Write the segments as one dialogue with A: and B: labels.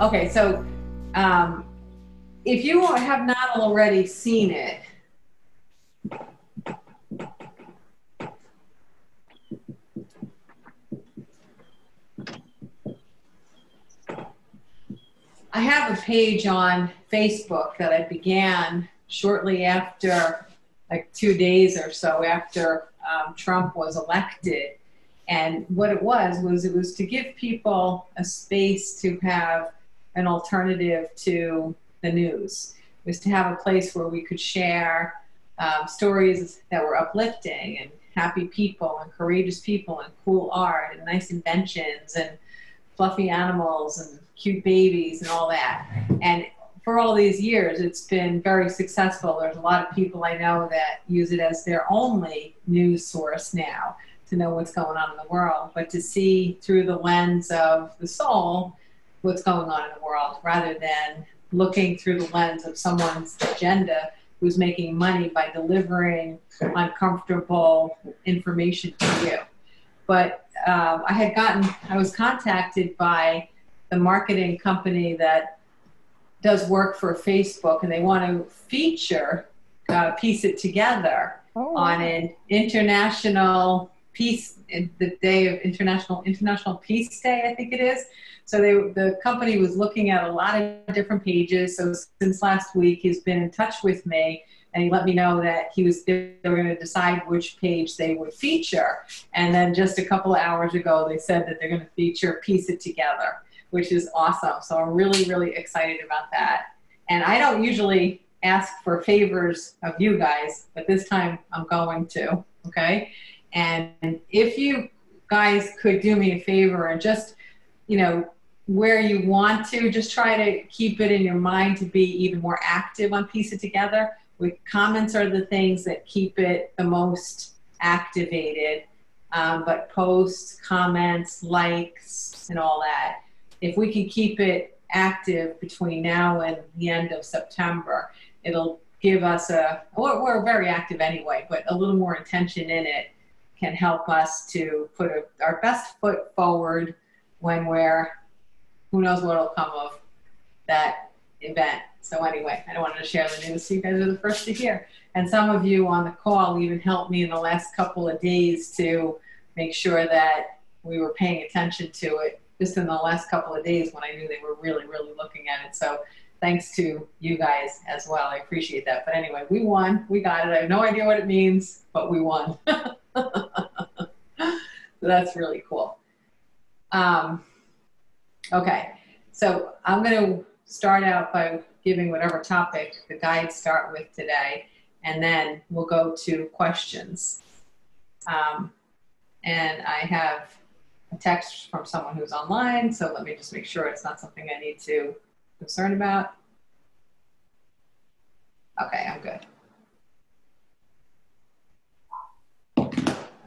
A: Okay, so if you have not already seen it, I have a page on Facebook that I began shortly after, like 2 days or so after Trump was elected. And what it was to give people a space to have an alternative to the news. It was to have a place where we could share stories that were uplifting and happy people and courageous people and cool art and nice inventions and fluffy animals and cute babies and all that. And for all these years, it's been very successful. There's a lot of people I know that use it as their only news source now to know what's going on in the world, but to see through the lens of the soul what's going on in the world rather than looking through the lens of someone's agenda who's making money by delivering uncomfortable information to you. But I was contacted by the marketing company that does work for Facebook, and they want to feature Piece It Together on an international peace, the day of International Peace Day, I think it is. So the company was looking at a lot of different pages. So since last week, he's been in touch with me, and he let me know that they were going to decide which page they would feature. And then just a couple of hours ago, they said that they're going to feature Piece It Together, which is awesome. So I'm really, really excited about that. And I don't usually ask for favors of you guys, but this time I'm going to, okay? And if you guys could do me a favor and just, where you want to, just try to keep it in your mind to be even more active on Piece It Together. Comments are the things that keep it the most activated, but posts, comments, likes, and all that. If we can keep it active between now and the end of September, it'll give us we're very active anyway, but a little more intention in it can help us to put our best foot forward when who knows what will come of that event. So anyway, I wanted to share the news so you guys are the first to hear. And some of you on the call even helped me in the last couple of days to make sure that we were paying attention to it just in the last couple of days when I knew they were really, really looking at it. So thanks to you guys as well. I appreciate that. But anyway, we won. We got it. I have no idea what it means, but we won. So that's really cool. Okay, so I'm going to start out by giving whatever topic the guides start with today, and then we'll go to questions. And I have a text from someone who's online, so let me just make sure it's not something I need to be concerned about. Okay, I'm good.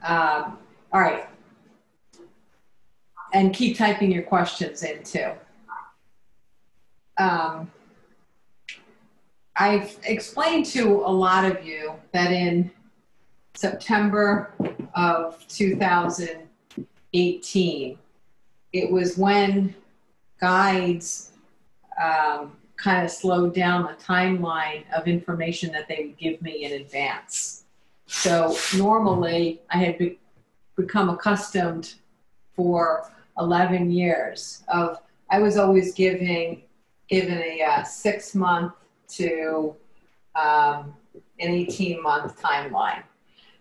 A: All right. And keep typing your questions in too. I've explained to a lot of you that in September of 2018, it was when guides kind of slowed down the timeline of information that they would give me in advance. So normally I had become accustomed for 11 years I was always given a 6-month to an 18-month timeline.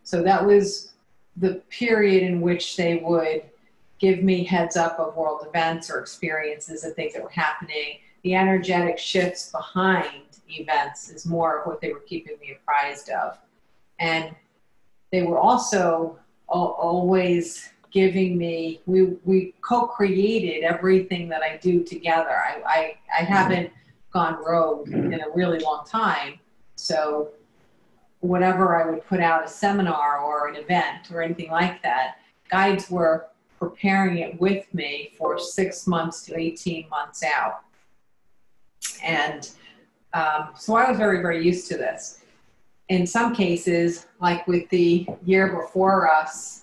A: So that was the period in which they would give me heads up of world events or experiences and things that were happening. The energetic shifts behind events is more of what they were keeping me apprised of. And they were also always giving me, we co-created everything that I do together. I haven't gone rogue in a really long time. So whenever I would put out a seminar or an event or anything like that, guides were preparing it with me for 6 months to 18 months out. And so I was very, very used to this. In some cases, like with the year before us,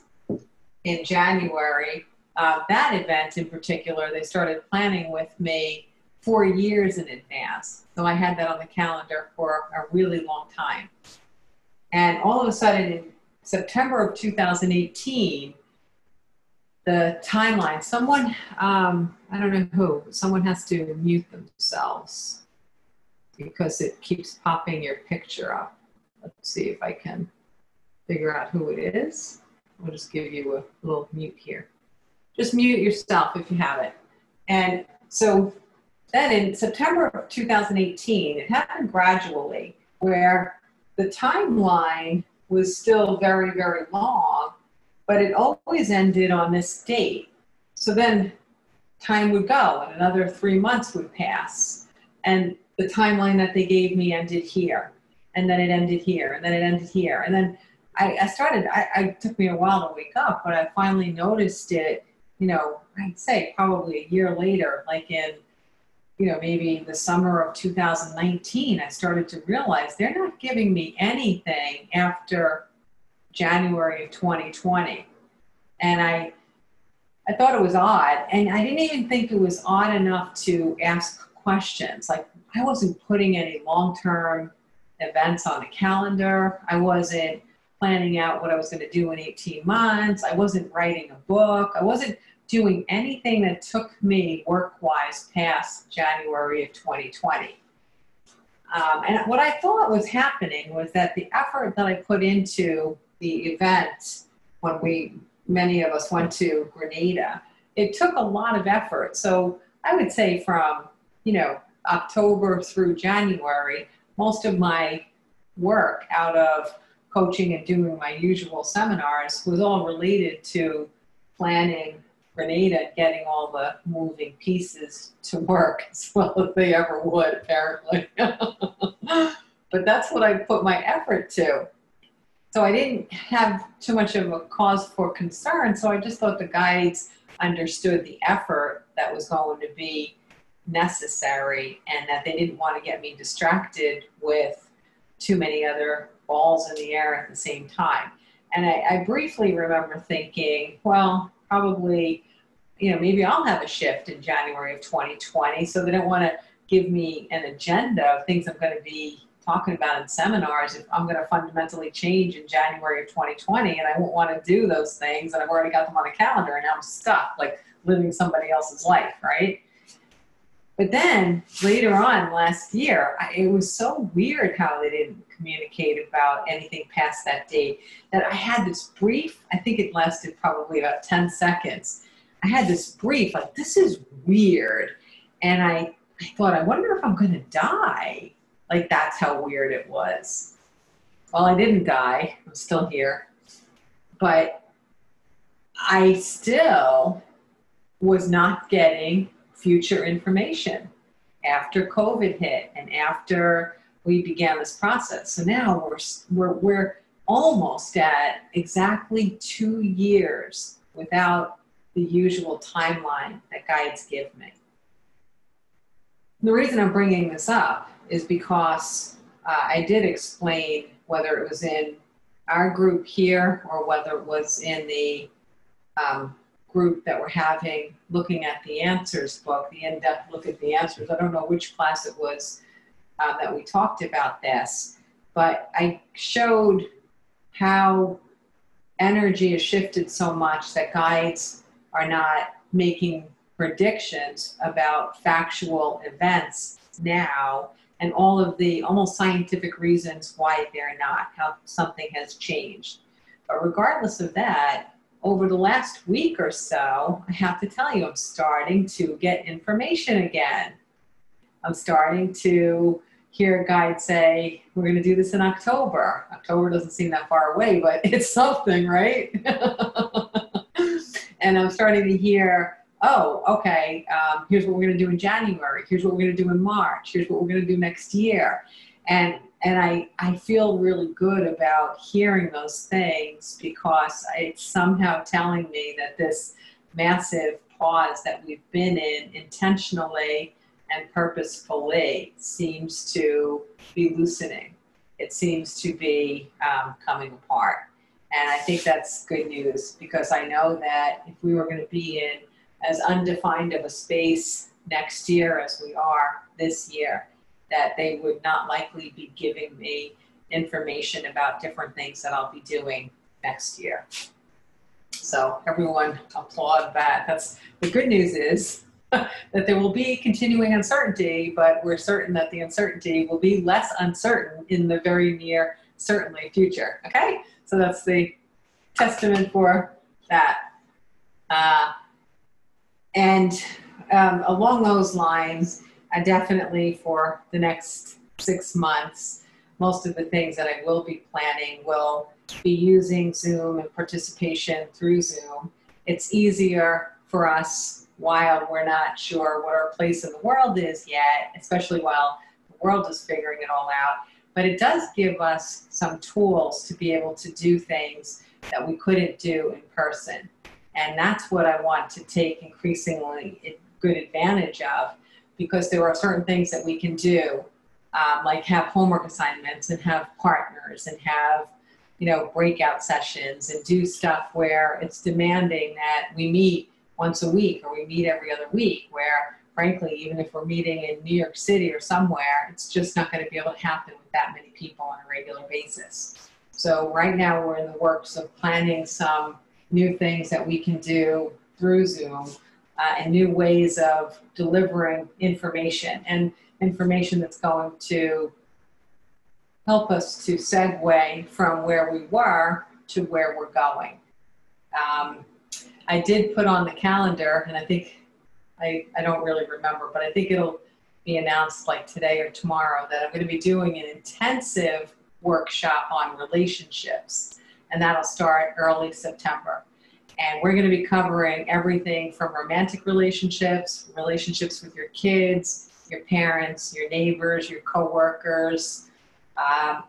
A: in January, that event in particular, they started planning with me 4 years in advance. So I had that on the calendar for a really long time. And all of a sudden in September of 2018, the timeline, someone, I don't know who, but someone has to mute themselves because it keeps popping your picture up. Let's see if I can figure out who it is. I'll just give you a little mute here. Just mute yourself if you have it. And so then in September of 2018, it happened gradually where the timeline was still very, very long, but it always ended on this date. So then time would go and another 3 months would pass. And the timeline that they gave me ended here. And then it ended here. And then it ended here. And then it took me a while to wake up, but I finally noticed it, you know, I'd say probably a year later, like in, you know, maybe the summer of 2019, I started to realize they're not giving me anything after January of 2020. And I thought it was odd. And I didn't even think it was odd enough to ask questions. Like, I wasn't putting any long-term events on the calendar. I wasn't planning out what I was going to do in 18 months. I wasn't writing a book. I wasn't doing anything that took me work-wise past January of 2020. And what I thought was happening was that the effort that I put into the event when many of us went to Grenada, it took a lot of effort. So I would say from, you know, October through January, most of my work out of coaching and doing my usual seminars was all related to planning Grenada and getting all the moving pieces to work as well as they ever would, apparently. But that's what I put my effort to. So I didn't have too much of a cause for concern, so I just thought the guides understood the effort that was going to be necessary and that they didn't want to get me distracted with too many other balls in the air at the same time. And I briefly remember thinking, well, probably, you know, maybe I'll have a shift in January of 2020, so they don't want to give me an agenda of things I'm going to be talking about in seminars if I'm going to fundamentally change in January of 2020, and I won't want to do those things, and I've already got them on a calendar, and now I'm stuck, like living somebody else's life, right? But then later on last year, it was so weird how they didn't communicate about anything past that date that I had this brief, I think it lasted probably about 10 seconds. I had this brief, like, this is weird. And I thought, I wonder if I'm going to die. Like, that's how weird it was. Well, I didn't die. I'm still here. But I still was not getting future information after COVID hit and after we began this process. So now we're almost at exactly 2 years without the usual timeline that guides give me. The reason I'm bringing this up is because I did explain, whether it was in our group here or whether it was in the group that we're having looking at the answers book, the in-depth look at the answers. I don't know which class it was that we talked about this, but I showed how energy has shifted so much that guides are not making predictions about factual events now, and all of the almost scientific reasons why they're not, how something has changed. But regardless of that, over the last week or so, I have to tell you, I'm starting to get information again. I'm starting to hear a guide say, we're going to do this in October. October doesn't seem that far away, but it's something, right? And I'm starting to hear, oh, okay, here's what we're going to do in January. Here's what we're going to do in March. Here's what we're going to do next year. And I feel really good about hearing those things, because it's somehow telling me that this massive pause that we've been in intentionally and purposefully seems to be loosening. It seems to be coming apart. And I think that's good news, because I know that if we were going to be in as undefined of a space next year as we are this year, that they would not likely be giving me information about different things that I'll be doing next year. So everyone applaud that. That's the good news is that there will be continuing uncertainty, but we're certain that the uncertainty will be less uncertain in the very near, certainly future. Okay, so that's the testament for that. Along those lines, I definitely for the next 6 months, most of the things that I will be planning will be using Zoom and participation through Zoom. It's easier for us while we're not sure what our place in the world is yet, especially while the world is figuring it all out. But it does give us some tools to be able to do things that we couldn't do in person. And that's what I want to take increasingly good advantage of, because there are certain things that we can do, like have homework assignments and have partners and have, breakout sessions and do stuff where it's demanding that we meet once a week or we meet every other week, where frankly, even if we're meeting in New York City or somewhere, it's just not going to be able to happen with that many people on a regular basis. So right now we're in the works of planning some new things that we can do through Zoom and new ways of delivering information, and information that's going to help us to segue from where we were to where we're going. I did put on the calendar, and I think, I don't really remember, but I think it'll be announced like today or tomorrow, that I'm going to be doing an intensive workshop on relationships, and that'll start early September. And we're going to be covering everything from romantic relationships, relationships with your kids, your parents, your neighbors, your coworkers,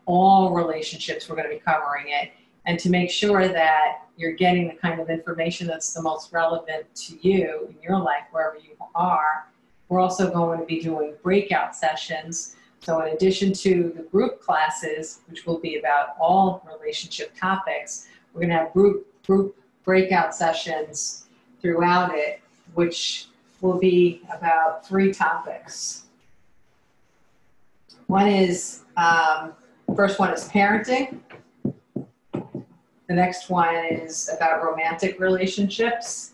A: all relationships, we're going to be covering it. And to make sure that you're getting the kind of information that's the most relevant to you in your life, wherever you are, we're also going to be doing breakout sessions. So in addition to the group classes, which will be about all relationship topics, we're going to have group breakout sessions throughout it, which will be about 3 topics. One is, first one is parenting. The next one is about romantic relationships.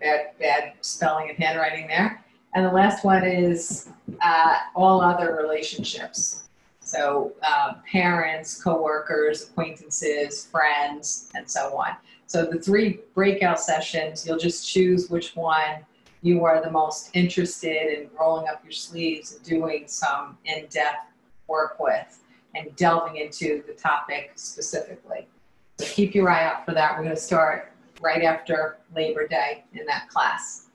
A: Bad spelling and handwriting there. And the last one is all other relationships. So parents, coworkers, acquaintances, friends, and so on. So the 3 breakout sessions, you'll just choose which one you are the most interested in rolling up your sleeves and doing some in-depth work with and delving into the topic specifically. So keep your eye out for that. We're going to start right after Labor Day in that class.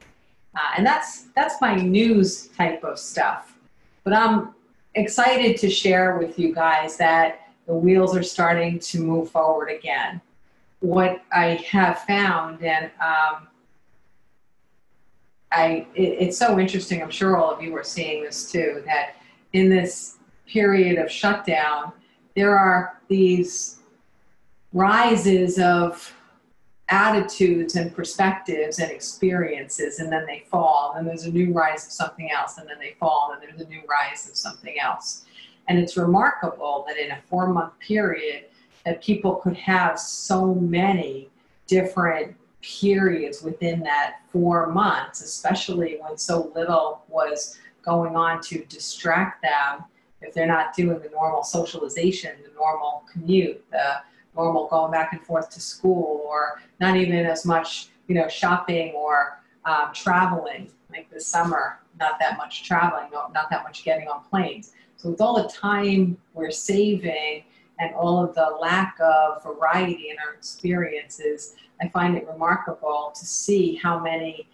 A: And that's my news type of stuff. But I'm excited to share with you guys that the wheels are starting to move forward again. What I have found, and it's so interesting, I'm sure all of you are seeing this too, that in this period of shutdown, there are these rises of attitudes and perspectives and experiences, and then they fall, and then there's a new rise of something else, and then they fall, and then there's a new rise of something else. And it's remarkable that in a 4-month period that people could have so many different periods within that 4 months, especially when so little was going on to distract them if they're not doing the normal socialization, the normal commute, the normal going back and forth to school, or not even as much, shopping or traveling. Like this summer, not that much traveling, not that much getting on planes. So with all the time we're saving and all of the lack of variety in our experiences, I find it remarkable to see how many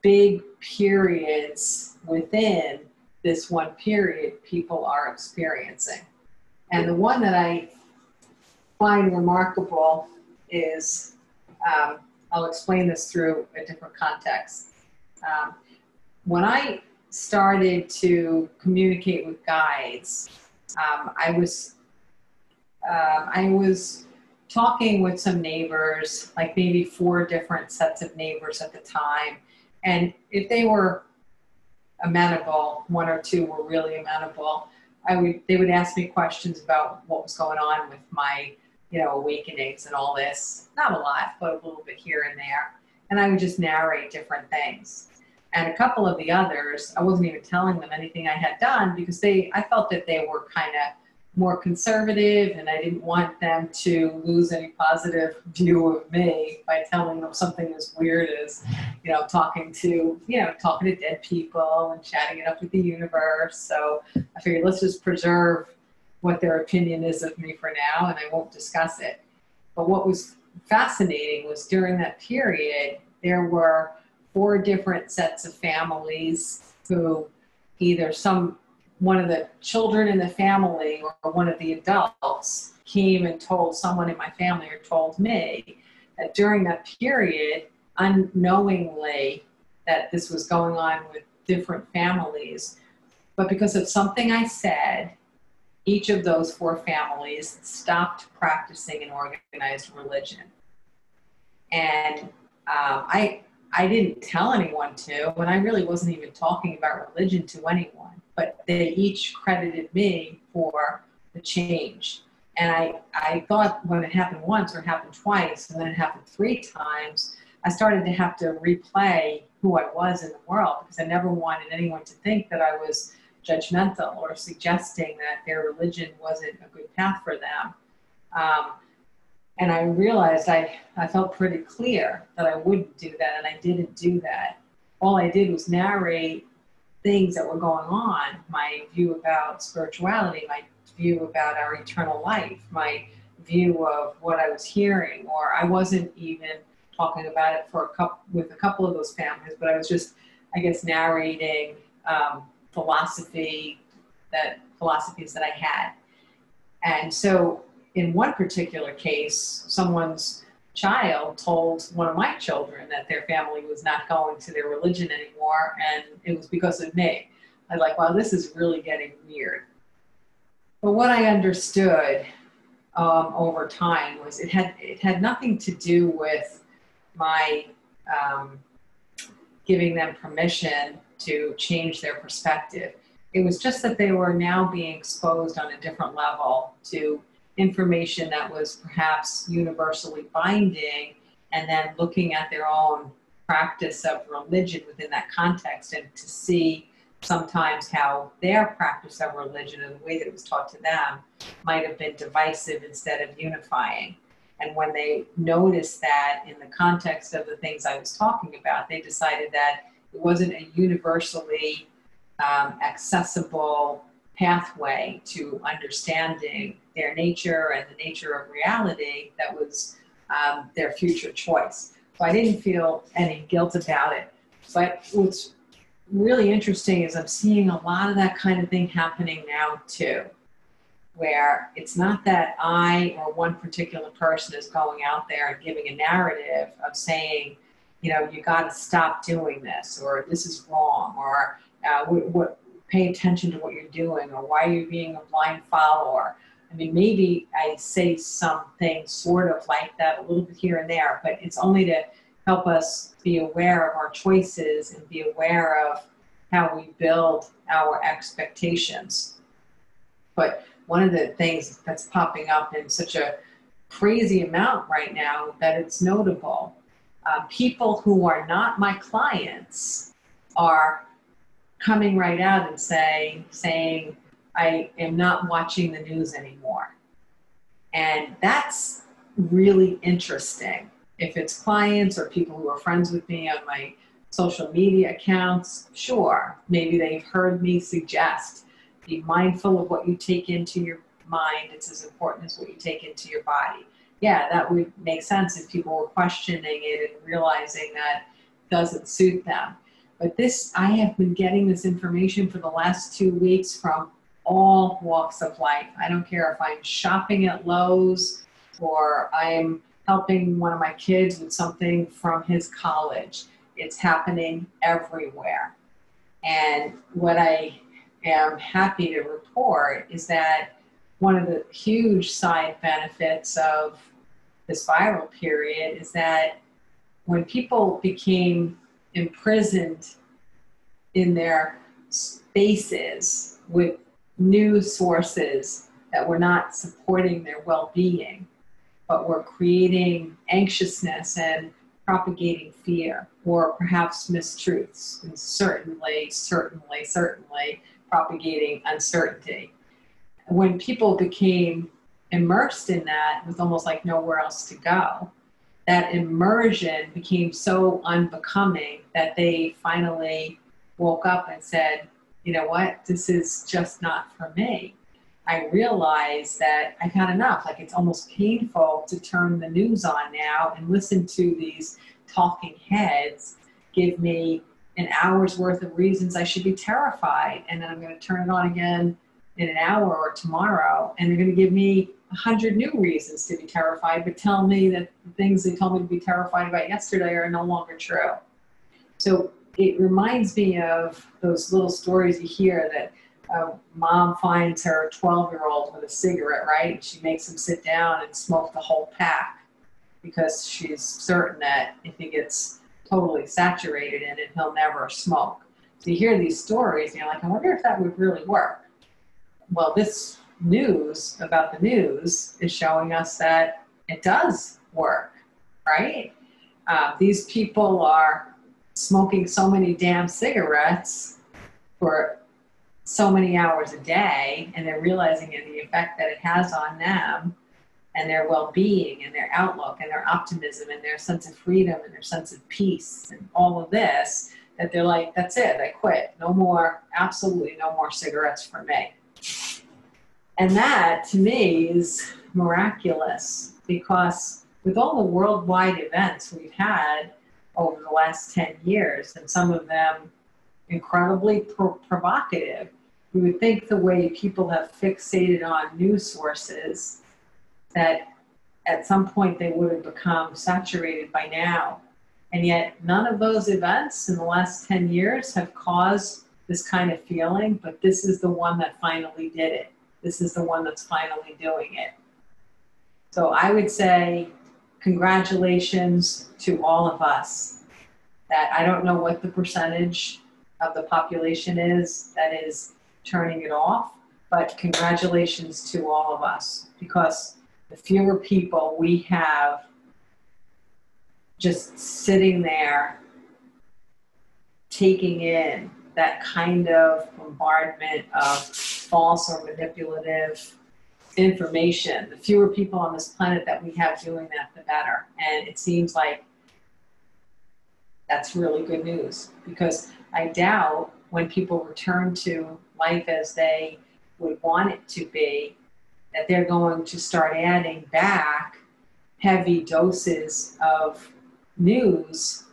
A: big periods within this one period people are experiencing. And the one that I find remarkable is, I'll explain this through a different context. When I started to communicate with guides, I was talking with some neighbors, like maybe 4 different sets of neighbors at the time, And if they were amenable, one or two were really amenable, they would ask me questions about what was going on with my, awakenings and all this. Not a lot, but a little bit here and there. And I would just narrate different things. And a couple of the others, I wasn't even telling them anything I had done because I felt that they were kind of more conservative, and I didn't want them to lose any positive view of me by telling them something as weird as, talking to dead people and chatting it up with the universe. So I figured, let's just preserve what their opinion is of me for now, and I won't discuss it. But what was fascinating was during that period, there were 4 different sets of families who either one of the children in the family or one of the adults came and told someone in my family or told me that during that period, unknowingly, that this was going on with different families. But because of something I said, each of those 4 families stopped practicing an organized religion. And I didn't tell anyone to, and I really wasn't even talking about religion to anyone, but they each credited me for the change. And I thought when it happened once or happened twice, and then it happened 3 times, I started to have to replay who I was in the world, because I never wanted anyone to think that I was judgmental or suggesting that their religion wasn't a good path for them. And I realized I felt pretty clear that I wouldn't do that, and I didn't do that. All I did was narrate things that were going on, my view about spirituality, my view about our eternal life, my view of what I was hearing, or I wasn't even talking about it with a couple of those families, but I was just, I guess, narrating philosophies that I had. And so in one particular case, someone's child told one of my children that their family was not going to their religion anymore, and it was because of me. I was like, wow, this is really getting weird. But what I understood over time was it had nothing to do with my giving them permission to change their perspective. It was just that they were now being exposed on a different level to information that was perhaps universally binding, and then looking at their own practice of religion within that context, and to see sometimes how their practice of religion and the way that it was taught to them might have been divisive instead of unifying. And when they noticed that in the context of the things I was talking about, they decided that it wasn't a universally accessible pathway to understanding their nature and the nature of reality that was their future choice. So I didn't feel any guilt about it. But what's really interesting is I'm seeing a lot of that kind of thing happening now too, where it's not that I or one particular person is going out there and giving a narrative of saying, you got to stop doing this, or this is wrong, or pay attention to what you're doing, or why you're being a blind follower. I mean, maybe I say something sort of like that a little bit here and there, but it's only to help us be aware of our choices and be aware of how we build our expectations. But one of the things that's popping up in such a crazy amount right now that it's notable, people who are not my clients are coming right out and saying, I am not watching the news anymore. And that's really interesting. If it's clients or people who are friends with me on my social media accounts, sure, maybe they've heard me suggest, be mindful of what you take into your mind. It's as important as what you take into your body. Yeah, that would make sense if people were questioning it and realizing that it doesn't suit them. But I have been getting this information for the last 2 weeks from all walks of life. I don't care if I'm shopping at Lowe's or I'm helping one of my kids with something from his college. It's happening everywhere. And what I am happy to report is that one of the huge side benefits of this viral period is that when people became imprisoned in their spaces with news sources that were not supporting their well-being, but were creating anxiousness and propagating fear, or perhaps mistruths, and certainly propagating uncertainty. When people became immersed in that with almost like nowhere else to go, that immersion became so unbecoming that they finally woke up and said, you know what, this is just not for me. I realized that I've had enough. Like, it's almost painful to turn the news on now and listen to these talking heads give me an hour's worth of reasons I should be terrified. And then I'm going to turn it on again in an hour or tomorrow, and they're going to give me 100 new reasons to be terrified, but tell me that the things they told me to be terrified about yesterday are no longer true. So it reminds me of those little stories you hear that mom finds her 12-year-old with a cigarette, right? She makes him sit down and smoke the whole pack because she's certain that if he gets totally saturated in it, he'll never smoke. So you hear these stories and you're like, I wonder if that would really work. Well, this news about the news is showing us that it does work, right? These people are smoking so many damn cigarettes for so many hours a day, and they're realizing the effect that it has on them and their well-being and their outlook and their optimism and their sense of freedom and their sense of peace and all of this, that they're like, that's it, I quit. No more, absolutely no more cigarettes for me. And that, to me, is miraculous, because with all the worldwide events we've had over the last 10 years, and some of them incredibly provocative, you would think the way people have fixated on news sources, that at some point they would have become saturated by now. And yet none of those events in the last 10 years have caused this kind of feeling, but this is the one that finally did it. This is the one that's finally doing it. So I would say congratulations to all of us. That I don't know what the percentage of the population is that is turning it off, but congratulations to all of us, because the fewer people we have just sitting there taking in that kind of bombardment of false or manipulative information, the fewer people on this planet that we have doing that, the better. And it seems like that's really good news, because I doubt when people return to life as they would want it to be, that they're going to start adding back heavy doses of news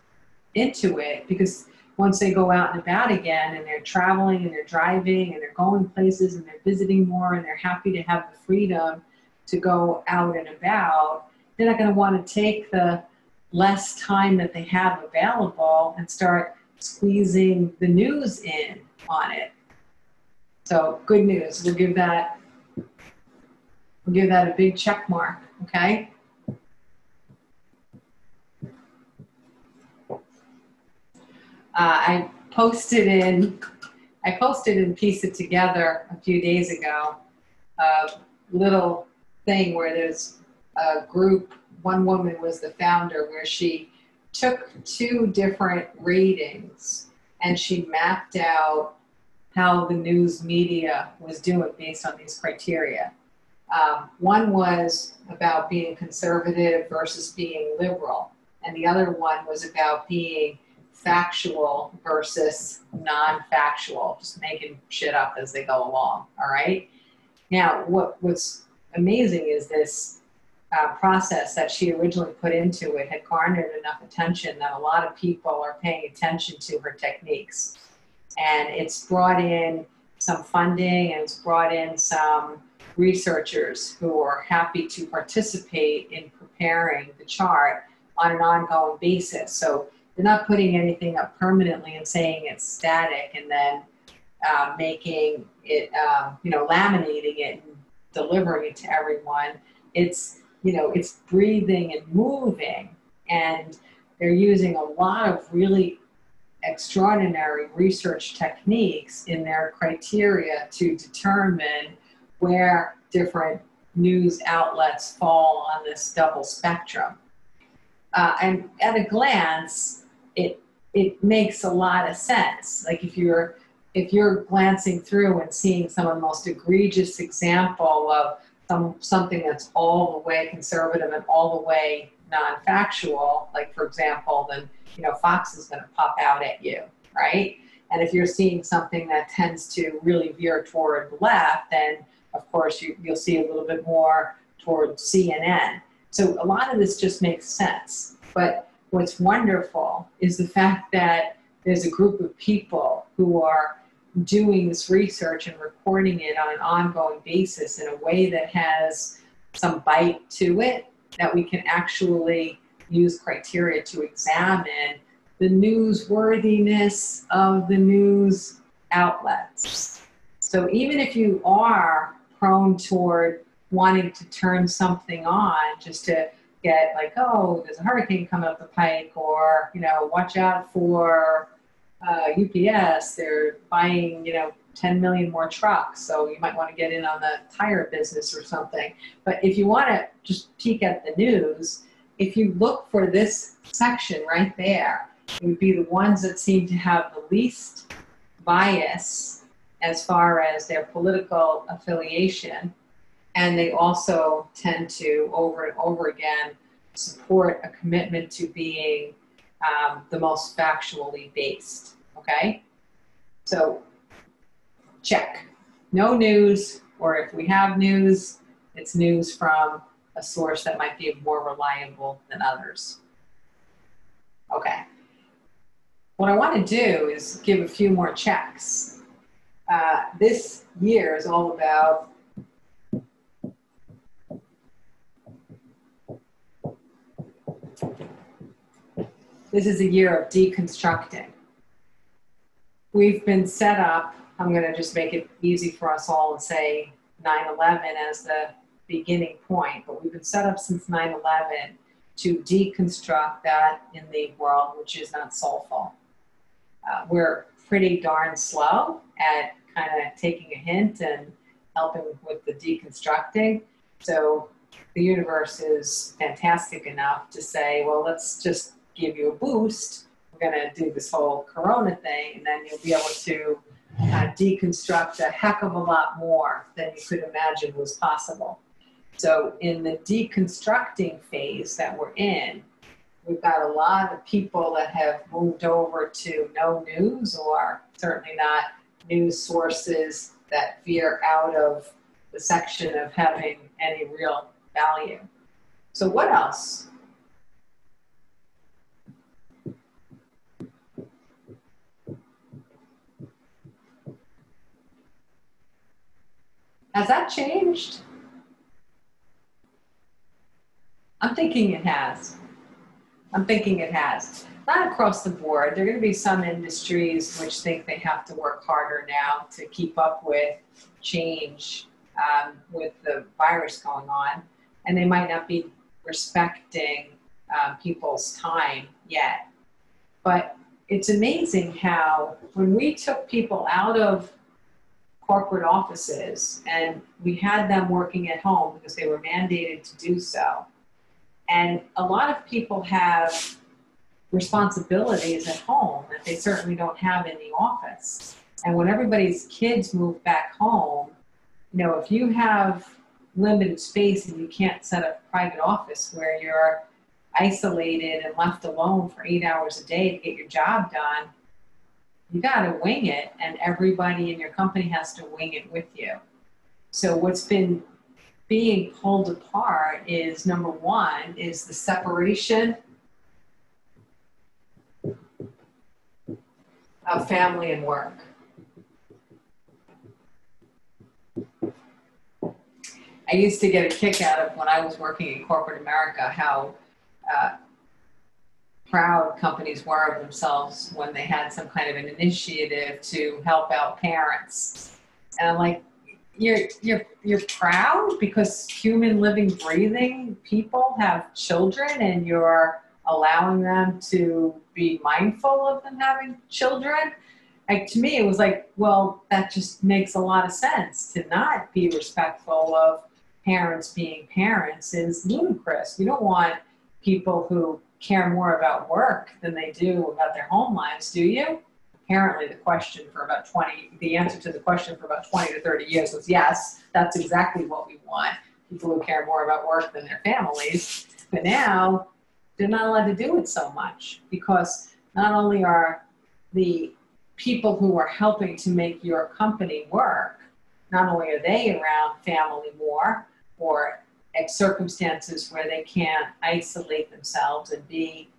A: into it, because once they go out and about again and they're traveling and they're driving and they're going places and they're visiting more and they're happy to have the freedom to go out and about, they're not going to want to take the less time that they have available and start squeezing the news in on it. So good news. We'll give that a big check mark, okay? I posted in Piece It Together a few days ago a little thing where there's a group, one woman was the founder, where she took 2 different ratings and she mapped out how the news media was doing based on these criteria. One was about being conservative versus being liberal, and the other one was about being factual versus non-factual, just making shit up as they go along, all right? Now, what's amazing is this process that she originally put into it had garnered enough attention that a lot of people are paying attention to her techniques. And it's brought in some funding, and it's brought in some researchers who are happy to participate in preparing the chart on an ongoing basis. So they're not putting anything up permanently and saying it's static and then making it, laminating it and delivering it to everyone. It's, it's breathing and moving, and they're using a lot of really extraordinary research techniques in their criteria to determine where different news outlets fall on this double spectrum. And at a glance, it makes a lot of sense. Like if you're glancing through and seeing some of the most egregious example of something that's all the way conservative and all the way non-factual, like for example, then Fox is going to pop out at you, right? And if you're seeing something that tends to really veer toward the left, then of course you'll see a little bit more toward CNN. So a lot of this just makes sense. But what's wonderful is the fact that there's a group of people who are doing this research and reporting it on an ongoing basis in a way that has some bite to it, that we can actually use criteria to examine the newsworthiness of the news outlets. So even if you are prone toward wanting to turn something on just to get like, oh, there's a hurricane coming up the pike, or, watch out for UPS, they're buying, 10 million more trucks, so you might want to get in on the tire business or something. But if you want to just peek at the news, if you look for this section right there, it would be the ones that seem to have the least bias as far as their political affiliation. And they also tend to, over and over again, support a commitment to being the most factually based, okay? So, check. No news, or if we have news, it's news from a source that might be more reliable than others. Okay. What I want to do is give a few more checks. This year is all about this is a year of deconstructing. We've been set up, I'm going to just make it easy for us all and say 9/11 as the beginning point, but we've been set up since 9/11 to deconstruct that in the world, which is not soulful. We're pretty darn slow at kind of taking a hint and helping with the deconstructing. So the universe is fantastic enough to say, well, let's just give you a boost. We're going to do this whole corona thing, and then you'll be able to deconstruct a heck of a lot more than you could imagine was possible. So in the deconstructing phase that we're in, we've got a lot of people that have moved over to no news, or certainly not news sources that veer out of the section of having any real value. So what else? Has that changed? I'm thinking it has. I'm thinking it has. Not across the board. There are going to be some industries which think they have to work harder now to keep up with change with the virus going on, and they might not be respecting people's time yet. But it's amazing how when we took people out of corporate offices and we had them working at home because they were mandated to do so, and a lot of people have responsibilities at home that they certainly don't have in the office. And when everybody's kids move back home, if you have limited space and you can't set up a private office where you're isolated and left alone for 8 hours a day to get your job done, you got to wing it, and everybody in your company has to wing it with you. So what's been being pulled apart is, number one, is the separation of family and work. I used to get a kick out of when I was working in corporate America, how proud companies were of themselves when they had some kind of an initiative to help out parents. And I'm like, you're proud because human living, breathing people have children and you're allowing them to be mindful of them having children. Like, to me, it was like, well, that just makes a lot of sense. To not be respectful of parents being parents is ludicrous. You don't want people who care more about work than they do about their home lives, do you? Apparently the answer to the question for about 20 to 30 years was yes, that's exactly what we want. People who care more about work than their families. But now they're not allowed to do it so much, because not only are the people who are helping to make your company work, not only are they around family more, or at circumstances where they can't isolate themselves and be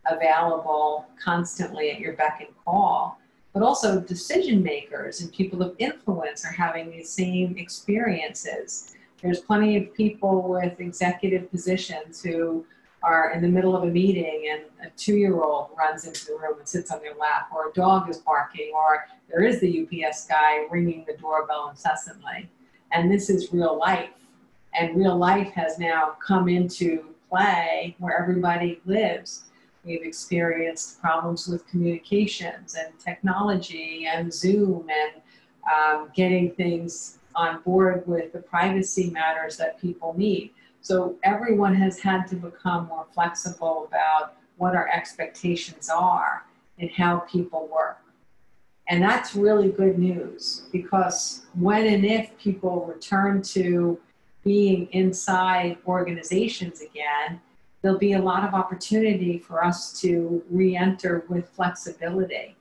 A: available constantly at your beck and call, but also decision makers and people of influence are having these same experiences. There's plenty of people with executive positions who are in the middle of a meeting and a 2-year-old runs into the room and sits on their lap, or a dog is barking, or there is the UPS guy ringing the doorbell incessantly. And this is real life. And real life has now come into play where everybody lives. We've experienced problems with communications and technology and Zoom and getting things on board with the privacy matters that people need. So everyone has had to become more flexible about what our expectations are and how people work. And that's really good news, because when and if people return to being inside organizations again, there'll be a lot of opportunity for us to re-enter with flexibility.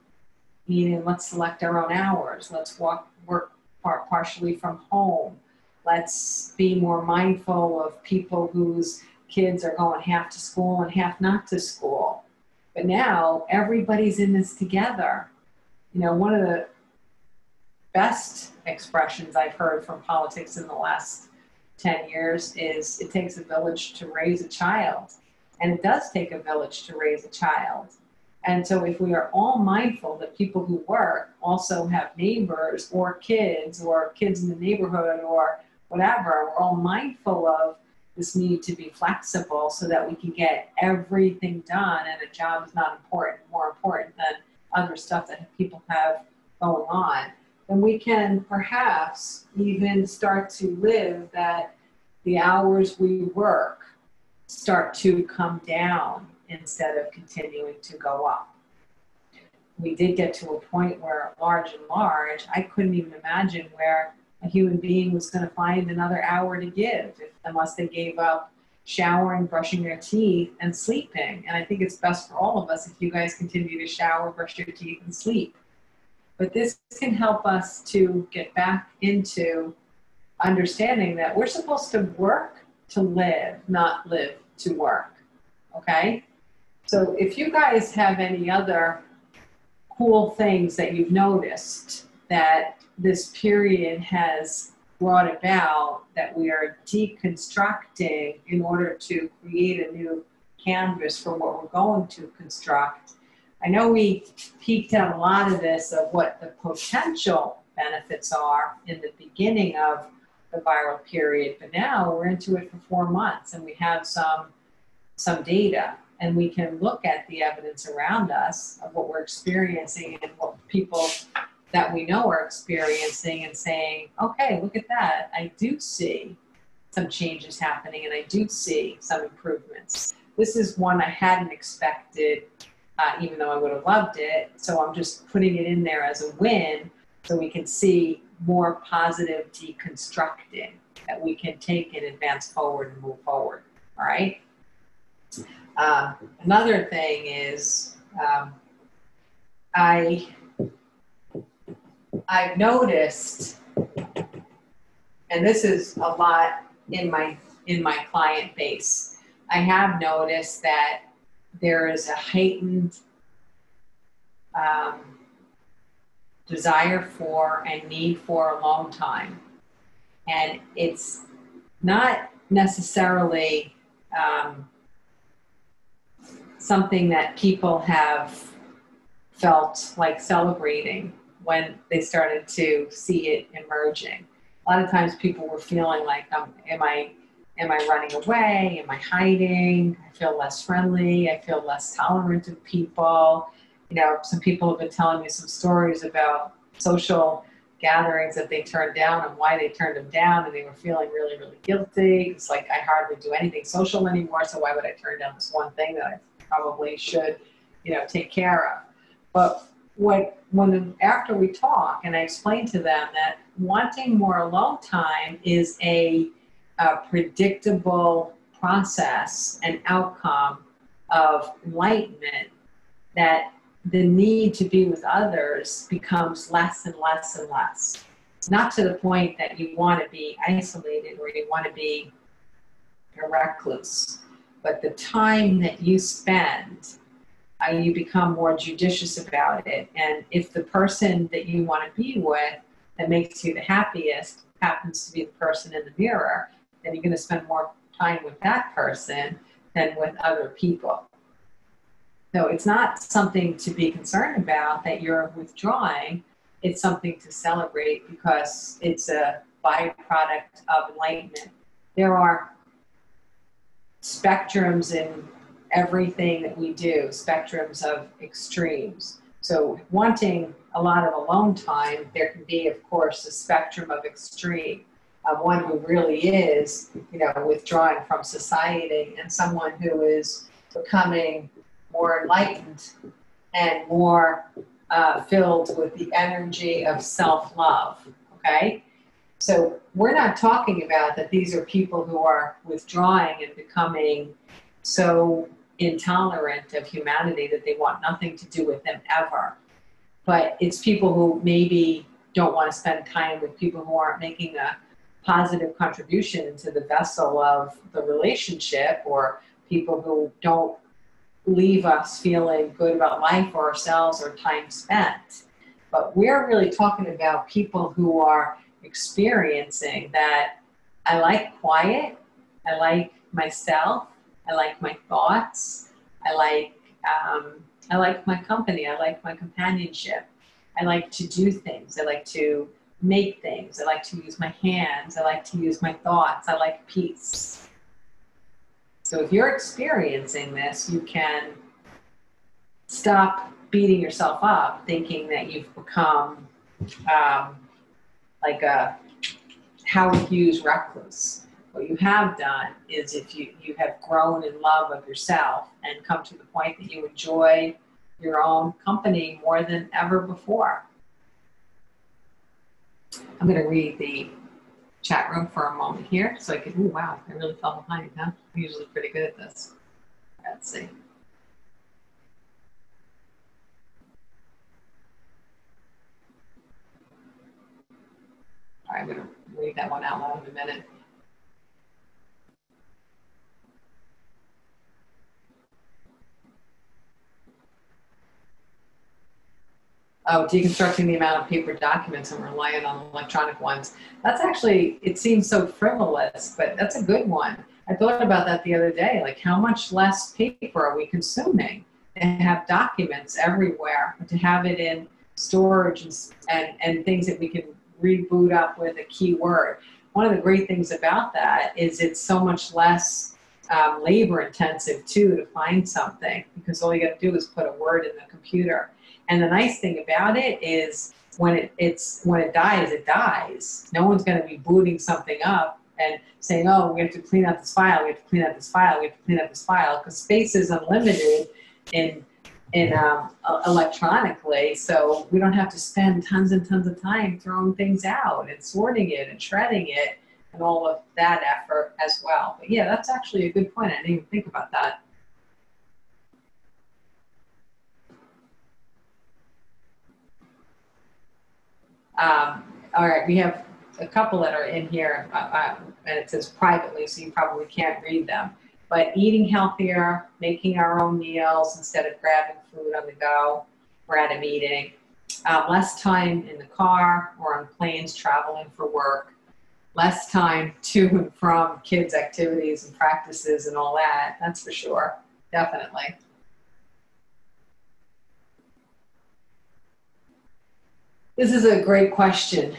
A: Meaning, let's select our own hours. Let's work partially from home. Let's be more mindful of people whose kids are going half to school and half not to school. But now everybody's in this together. You know, one of the best expressions I've heard from politics in the last 10 years is, it takes a village to raise a child. And it does take a village to raise a child. And so if we are all mindful that people who work also have neighbors or kids in the neighborhood or whatever, we're all mindful of this need to be flexible so that we can get everything done, and a job is not more important than other stuff that people have going on, then we can perhaps even start to live that the hours we work start to come down instead of continuing to go up. We did get to a point where, large and large, I couldn't even imagine where a human being was going to find another hour to give unless they gave up showering, brushing their teeth, and sleeping. And I think it's best for all of us if you guys continue to shower, brush your teeth, and sleep. But this can help us to get back into understanding that we're supposed to work to live, not live to work. Okay? So if you guys have any other cool things that you've noticed that this period has brought about, that we are deconstructing in order to create a new canvas for what we're going to construct. I know we peeked out a lot of this, of what the potential benefits are in the beginning of the viral period, but now we're into it for 4 months and we have some data, and we can look at the evidence around us of what we're experiencing and what people that we know are experiencing, and saying, okay, look at that. I do see some changes happening, and I do see some improvements. This is one I hadn't expected, even though I would have loved it. So I'm just putting it in there as a win so we can see more positive deconstructing that we can take and advance forward and move forward. All right. Another thing is, I've noticed, and this is a lot in my client base, I have noticed that there is a heightened desire for and need for alone time. And it's not necessarily something that people have felt like celebrating when they started to see it emerging. A lot of times people were feeling like, am Am I running away? Am I hiding? I feel less friendly. I feel less tolerant of people. You know, some people have been telling me some stories about social gatherings that they turned down and why they turned them down, and they were feeling really, really guilty. It's like, I hardly do anything social anymore, so why would I turn down this one thing that I probably should, you know, take care of? But after we talk, and I explain to them that wanting more alone time is a predictable process and outcome of enlightenment, that the need to be with others becomes less and less and less. Not to the point that you want to be isolated or you want to be a recluse, but the time that you spend, you become more judicious about it. And if the person that you want to be with that makes you the happiest happens to be the person in the mirror, then you're going to spend more time with that person than with other people. So it's not something to be concerned about that you're withdrawing. It's something to celebrate because it's a byproduct of enlightenment. There are spectrums in everything that we do, spectrums of extremes. So wanting a lot of alone time, there can be, of course, a spectrum of extreme. One who really is, you know, withdrawing from society, and someone who is becoming more enlightened and more filled with the energy of self-love, okay? So we're not talking about that these are people who are withdrawing and becoming so intolerant of humanity that they want nothing to do with them ever. But it's people who maybe don't want to spend time with people who aren't making a positive contribution into the vessel of the relationship, or people who don't leave us feeling good about life or ourselves or time spent. But we're really talking about people who are experiencing that I like quiet, I like myself, I like my thoughts, I like my company, I like my companionship, I like to do things, I like to make things, I like to use my hands, I like to use my thoughts, I like peace. So if you're experiencing this, you can stop beating yourself up thinking that you've become like a Howard Hughes recluse. What you have done is, if you have grown in love of yourself and come to the point that you enjoy your own company more than ever before. I'm going to read the chat room for a moment here so I can, oh wow, I really fell behind, huh? I'm usually pretty good at this. Let's see. All right, I'm going to read that one out loud in a minute. Oh, deconstructing the amount of paper documents and relying on electronic ones. That's actually, it seems so frivolous, but that's a good one. I thought about that the other day, like how much less paper are we consuming? To have documents everywhere, to have it in storage and things that we can reboot up with a keyword. One of the great things about that is it's so much less labor intensive too to find something, because all you got to do is put a word in the computer. And the nice thing about it is when it dies, it dies. No one's going to be booting something up and saying, oh, we have to clean out this file, we have to clean out this file, we have to clean out this file, because space is unlimited in electronically. So we don't have to spend tons and tons of time throwing things out and sorting it and shredding it and all of that effort as well. But yeah, that's actually a good point. I didn't even think about that. All right, we have a couple that are in here, and it says privately, so you probably can't read them. But eating healthier, making our own meals instead of grabbing food on the go or at a meeting, less time in the car or on planes traveling for work, less time to and from kids' activities and practices and all that, that's for sure, definitely. This is a great question.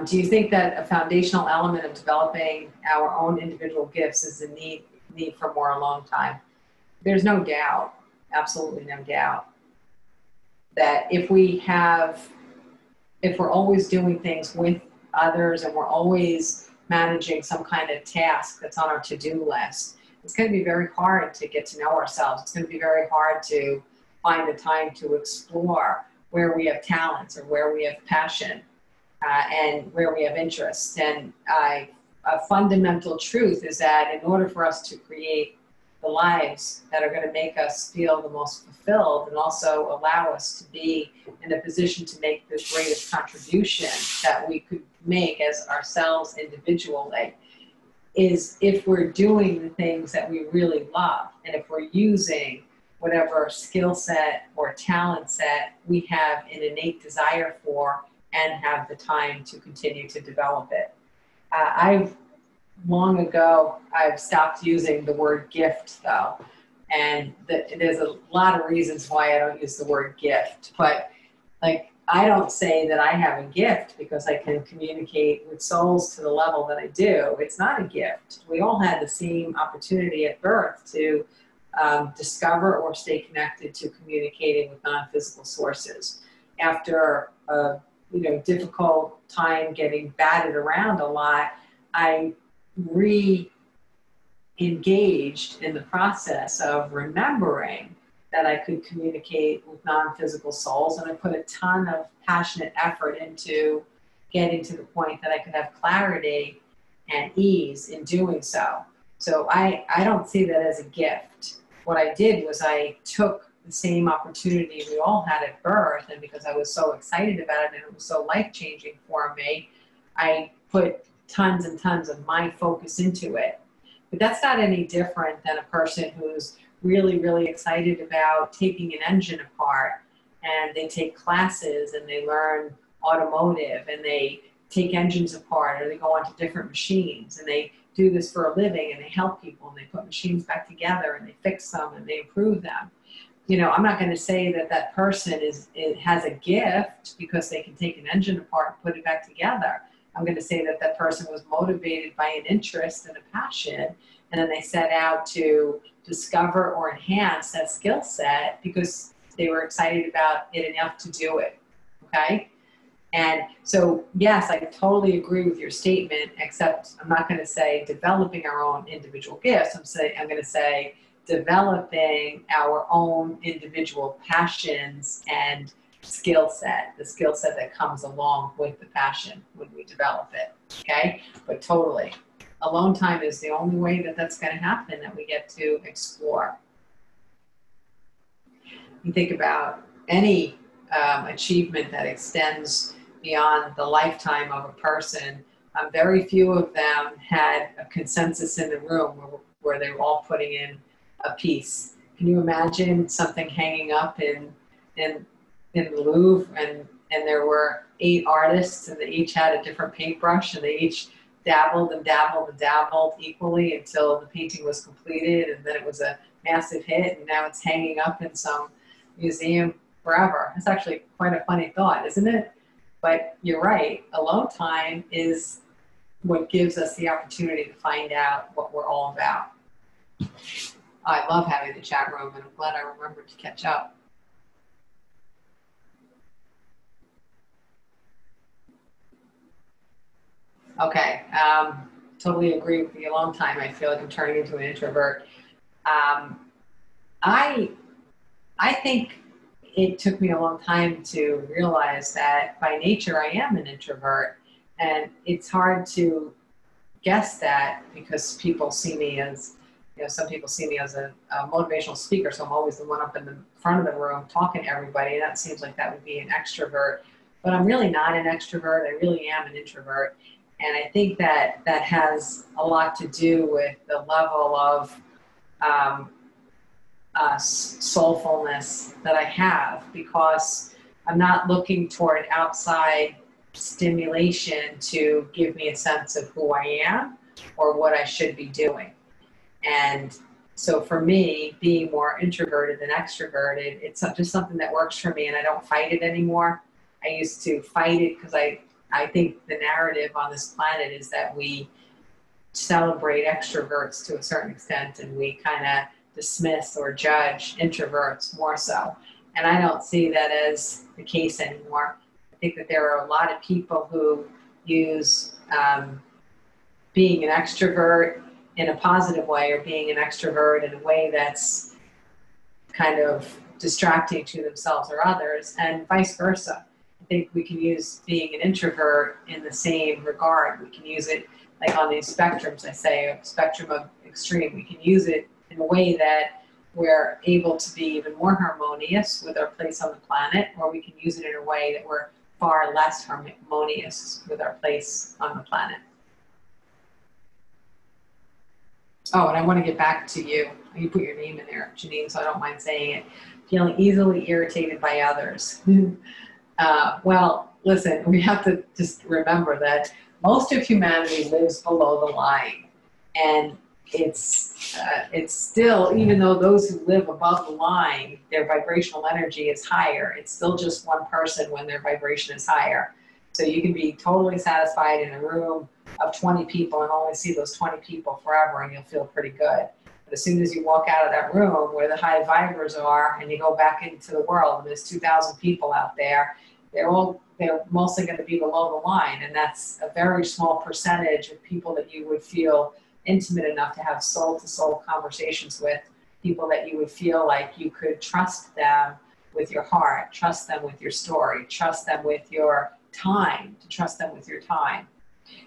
A: Do you think that a foundational element of developing our own individual gifts is the need for more alone time? There's no doubt, absolutely no doubt, that if we're always doing things with others and we're always managing some kind of task that's on our to-do list, it's going to be very hard to get to know ourselves. It's going to be very hard to find the time to explore where we have talents or where we have passion and where we have interests. And a fundamental truth is that in order for us to create the lives that are going to make us feel the most fulfilled and also allow us to be in a position to make the greatest contribution that we could make as ourselves individually, is if we're doing the things that we really love and if we're using whatever skill set or talent set we have an innate desire for and have the time to continue to develop it. Long ago, I've stopped using the word gift though. And there's a lot of reasons why I don't use the word gift, but like, I don't say that I have a gift because I can communicate with souls to the level that I do. It's not a gift. We all had the same opportunity at birth to discover or stay connected to communicating with non-physical sources. After a difficult time getting batted around a lot, I re-engaged in the process of remembering that I could communicate with non-physical souls, and I put a ton of passionate effort into getting to the point that I could have clarity and ease in doing so. So I don't see that as a gift. What I did was I took the same opportunity we all had at birth, and because I was so excited about it and it was so life-changing for me, I put tons and tons of my focus into it. But that's not any different than a person who's really, really excited about taking an engine apart, and they take classes and they learn automotive and they take engines apart, or they go onto different machines and they do this for a living and they help people and they put machines back together and they fix them and they improve them. I'm not going to say that that person has a gift because they can take an engine apart and put it back together. I'm going to say that that person was motivated by an interest and a passion, and then they set out to discover or enhance that skill set because they were excited about it enough to do it, okay? And so, yes, I totally agree with your statement, except I'm not going to say developing our own individual gifts. I'm going to say developing our own individual passions and skill set, the skill set that comes along with the passion when we develop it, okay? But totally, alone time is the only way that that's going to happen, that we get to explore. You think about any achievement that extends beyond the lifetime of a person, very few of them had a consensus in the room where they were all putting in a piece. Can you imagine something hanging up in the Louvre and there were 8 artists and they each had a different paintbrush and they each dabbled and dabbled and dabbled equally until the painting was completed, and then it was a massive hit, and now it's hanging up in some museum forever. It's actually quite a funny thought, isn't it? But you're right, alone time is what gives us the opportunity to find out what we're all about. I love having the chat room, and I'm glad I remembered to catch up. Okay, totally agree with the alone time. I feel like I'm turning into an introvert. I think it took me a long time to realize that by nature I am an introvert, and it's hard to guess that because people see me as, some people see me as a motivational speaker, so I'm always the one up in the front of the room talking to everybody, and that seems like that would be an extrovert. But I'm really not an extrovert. I really am an introvert. And I think that that has a lot to do with the level of soulfulness that I have, because I'm not looking toward outside stimulation to give me a sense of who I am or what I should be doing. And so for me, being more introverted than extroverted, it's just something that works for me, and I don't fight it anymore. I used to fight it because I think the narrative on this planet is that we celebrate extroverts to a certain extent, and we kind of dismiss or judge introverts more so. And I don't see that as the case anymore. I think that there are a lot of people who use being an extrovert in a positive way, or being an extrovert in a way that's kind of distracting to themselves or others, and vice versa. I think we can use being an introvert in the same regard. We can use it like on these spectrums, I say, a spectrum of extreme. We can use it in a way that we're able to be even more harmonious with our place on the planet, or we can use it in a way that we're far less harmonious with our place on the planet. Oh, and I want to get back to you. You put your name in there, Janine, so I don't mind saying it. Feeling easily irritated by others. Well, listen, we have to just remember that most of humanity lives below the line. And it's still, even though those who live above the line, their vibrational energy is higher, it's still just one person when their vibration is higher. So you can be totally satisfied in a room of 20 people and only see those 20 people forever, and you'll feel pretty good. But as soon as you walk out of that room where the high vibers are and you go back into the world and there's 2,000 people out there, they're mostly going to be below the line. And that's a very small percentage of people that you would feel intimate enough to have soul-to-soul conversations with, people that you would feel like you could trust them with your heart, trust them with your story, trust them with your time, to trust them with your time.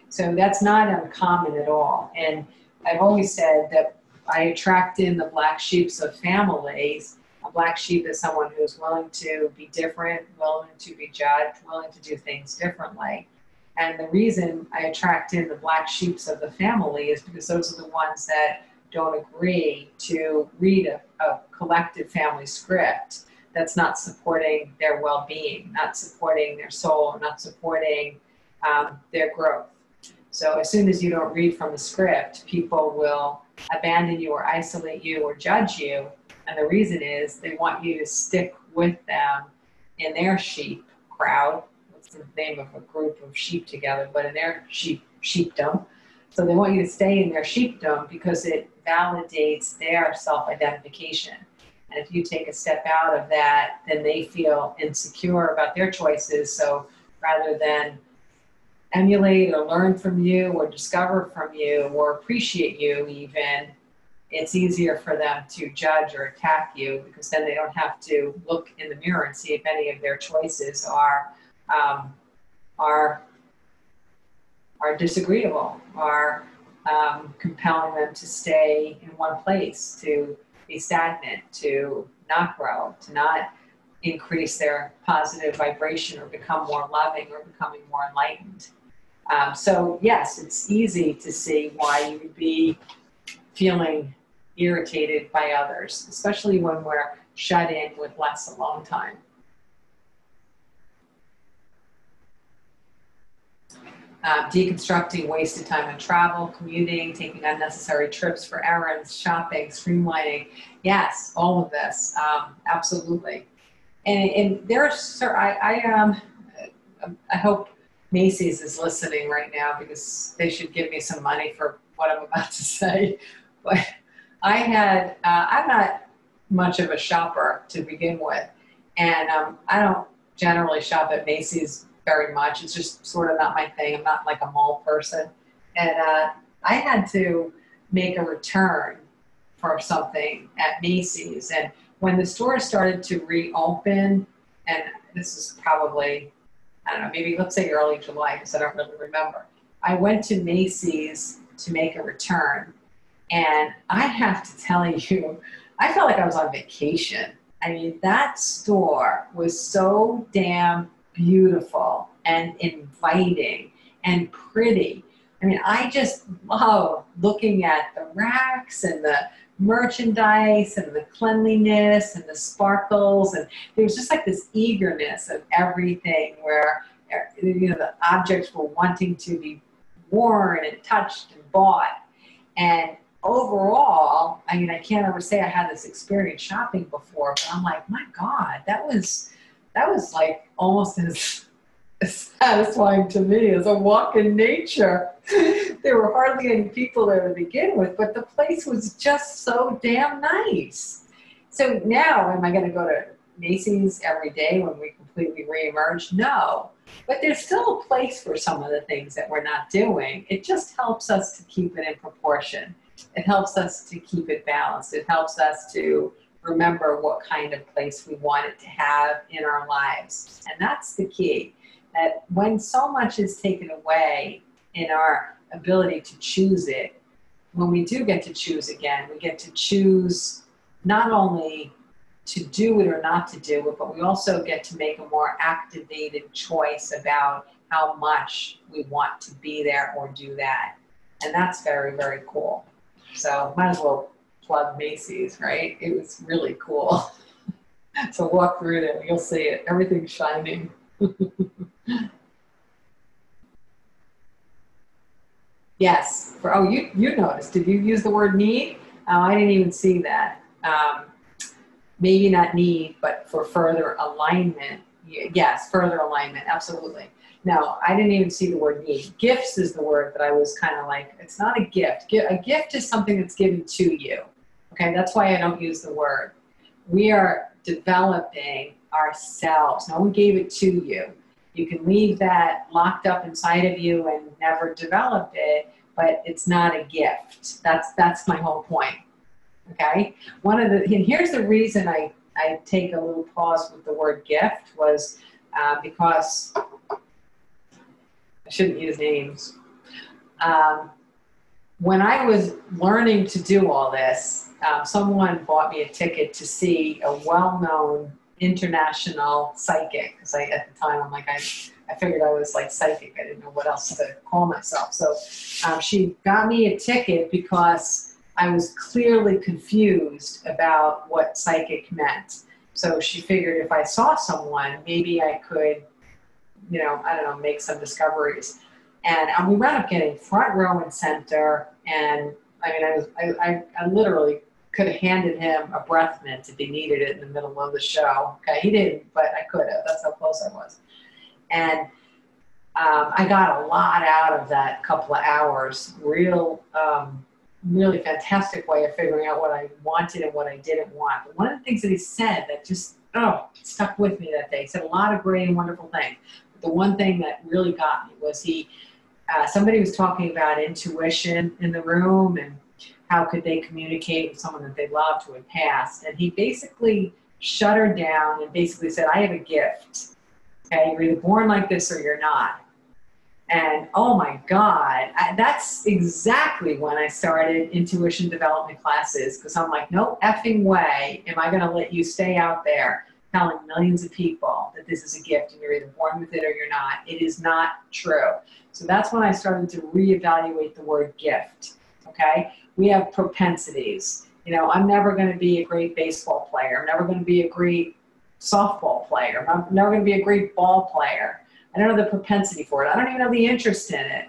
A: So that's not uncommon at all. And I've always said that I attract in the black sheeps of families. A black sheep is someone who's willing to be different, willing to be judged, willing to do things differently. And the reason I attract in the black sheeps of the family is because those are the ones that don't agree to read a collective family script that's not supporting their well-being, not supporting their soul, not supporting their growth. So as soon as you don't read from the script, people will abandon you or isolate you or judge you. And the reason is they want you to stick with them in their sheep crowd. That's the name of a group of sheep together, but in their sheepdom. So they want you to stay in their sheepdom because it validates their self-identification. And if you take a step out of that, then they feel insecure about their choices. So rather than emulate or learn from you or discover from you or appreciate you even, it's easier for them to judge or attack you, because then they don't have to look in the mirror and see if any of their choices are disagreeable, are compelling them to stay in one place, to be stagnant, to not grow, to not increase their positive vibration or become more loving or becoming more enlightened. So yes, it's easy to see why you would be feeling irritated by others, especially when we're shut in with less alone time. Deconstructing wasted time on travel, commuting, taking unnecessary trips for errands, shopping, streamlining. Yes, all of this, absolutely. And there's, I hope Macy's is listening right now, because they should give me some money for what I'm about to say. But I'm not much of a shopper to begin with. And I don't generally shop at Macy's very much. It's just sort of not my thing. I'm not like a mall person. And I had to make a return for something at Macy's. And when the store started to reopen, and this is probably, I don't know, maybe let's say early July, because I don't really remember. I went to Macy's to make a return. And I have to tell you, I felt like I was on vacation. I mean, that store was so damn beautiful and inviting and pretty. I mean, I just love looking at the racks and the merchandise and the cleanliness and the sparkles. And there was just like this eagerness of everything where, you know, the objects were wanting to be worn and touched and bought. And overall, I mean, I can't ever say I had this experience shopping before, but I'm like, my God, that was that was like almost as satisfying to me as a walk in nature. There were hardly any people there to begin with, but the place was just so damn nice. So now, am I going to go to Macy's every day when we completely reemerge? No. But there's still a place for some of the things that we're not doing. It just helps us to keep it in proportion. It helps us to keep it balanced. It helps us to remember what kind of place we want it to have in our lives. And that's the key. That when so much is taken away in our ability to choose it, when we do get to choose again, we get to choose not only to do it or not to do it, but we also get to make a more activated choice about how much we want to be there or do that. And that's very, very cool. So might as well plug Macy's, right? It was really cool. So walk through there, you'll see it. Everything's shining. Yes. You noticed. Did you use the word need? Oh, I didn't even see that. Maybe not need, but for further alignment. Yes, further alignment. Absolutely. No, I didn't even see the word need. Gifts is the word that I was kind of like, it's not a gift. A gift is something that's given to you. Okay, that's why I don't use the word. We are developing ourselves. No one gave it to you. You can leave that locked up inside of you and never develop it, but it's not a gift. That's my whole point. Okay? And here's the reason I take a little pause with the word gift was because I shouldn't use names. When I was learning to do all this, someone bought me a ticket to see a well-known international psychic. Because at the time, I'm like, I figured I was like psychic. I didn't know what else to call myself. So she got me a ticket because I was clearly confused about what psychic meant. So she figured if I saw someone, maybe I could, I don't know, make some discoveries. And we wound up getting front row and center. And I mean, I literally could have handed him a breath mint if he needed it in the middle of the show. Okay, he didn't, but I could have. That's how close I was. And I got a lot out of that couple of hours. Really fantastic way of figuring out what I wanted and what I didn't want. But one of the things that he said that just stuck with me that day. He said a lot of great and wonderful things. But the one thing that really got me was somebody was talking about intuition in the room and how could they communicate with someone that they loved who had passed. And he basically shut her down and basically said, I have a gift. Okay, you're either born like this or you're not. And oh my God, that's exactly when I started intuition development classes, because I'm like, no effing way am I going to let you stay out there telling millions of people that this is a gift and you're either born with it or you're not. It is not true. So that's when I started to reevaluate the word gift. Okay, we have propensities. I'm never going to be a great baseball player. I'm never going to be a great softball player. I'm never going to be a great ball player. I don't have the propensity for it. I don't even have the interest in it.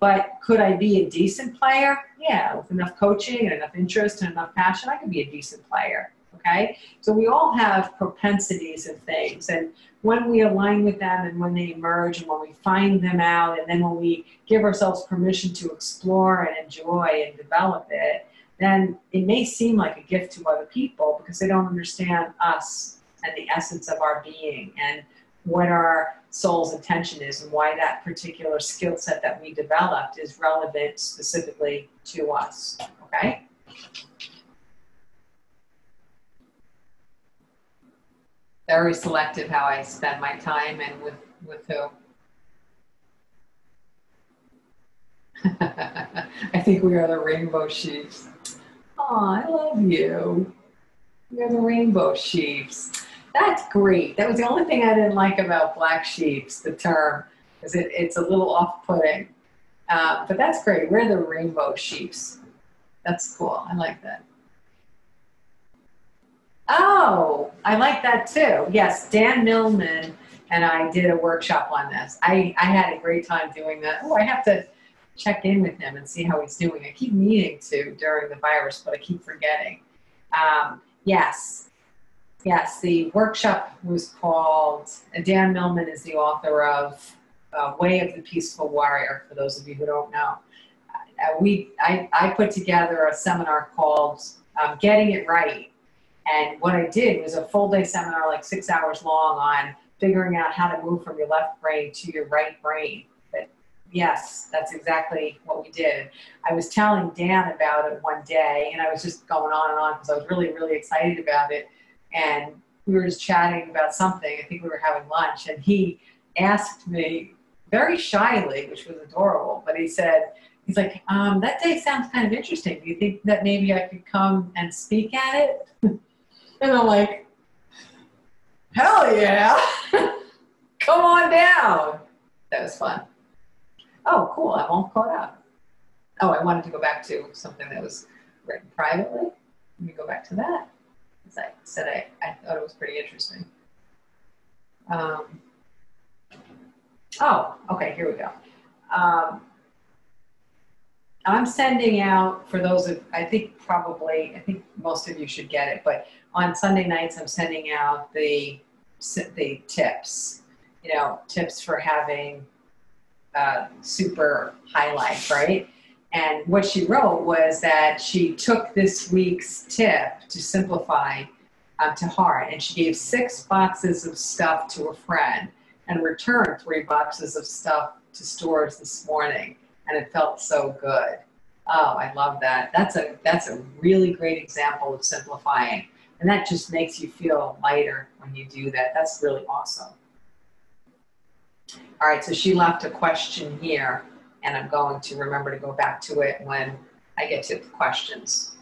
A: But could I be a decent player? Yeah, with enough coaching and enough interest and enough passion, I could be a decent player. Okay? So we all have propensities of things. And when we align with them and when they emerge and when we find them out and then when we give ourselves permission to explore and enjoy and develop it, then it may seem like a gift to other people because they don't understand us and the essence of our being and what our soul's intention is and why that particular skill set that we developed is relevant specifically to us. Okay? Very selective how I spend my time and with who. I think we are the rainbow sheeps. Oh, I love you. We're the rainbow sheeps. That's great. That was the only thing I didn't like about black sheeps, the term, because it's a little off-putting. But that's great. We're the rainbow sheeps. That's cool. I like that. Oh, I like that too. Yes, Dan Millman and I did a workshop on this. I had a great time doing that. Oh, I have to check in with him and see how he's doing. I keep meaning to during the virus, but I keep forgetting. Yes. Yes, the workshop was called, Dan Millman is the author of Way of the Peaceful Warrior, for those of you who don't know. I put together a seminar called Getting It Right. And what I did was a full day seminar, like 6 hours long, on figuring out how to move from your left brain to your right brain. But yes, that's exactly what we did. I was telling Dan about it one day, and I was just going on because I was really, really excited about it. And we were just chatting about something. I think we were having lunch, and he asked me very shyly, which was adorable, but he's like, that day sounds kind of interesting. Do you think that maybe I could come and speak at it? And I'm like, hell yeah. Come on down. That was fun. Oh, cool. I'm all caught up. Oh, I wanted to go back to something that was written privately. Let me go back to that. As I said, I thought it was pretty interesting. Oh, okay, here we go. I'm sending out, for those of, I think most of you should get it, but on Sunday nights, I'm sending out the tips, tips for having super highlight, right? And what she wrote was that she took this week's tip to simplify to heart, and she gave 6 boxes of stuff to a friend and returned 3 boxes of stuff to stores this morning. And it felt so good. Oh, I love that. That's a really great example of simplifying. And that just makes you feel lighter when you do that. That's really awesome. All right, so she left a question here, and I'm going to remember to go back to it when I get to the questions.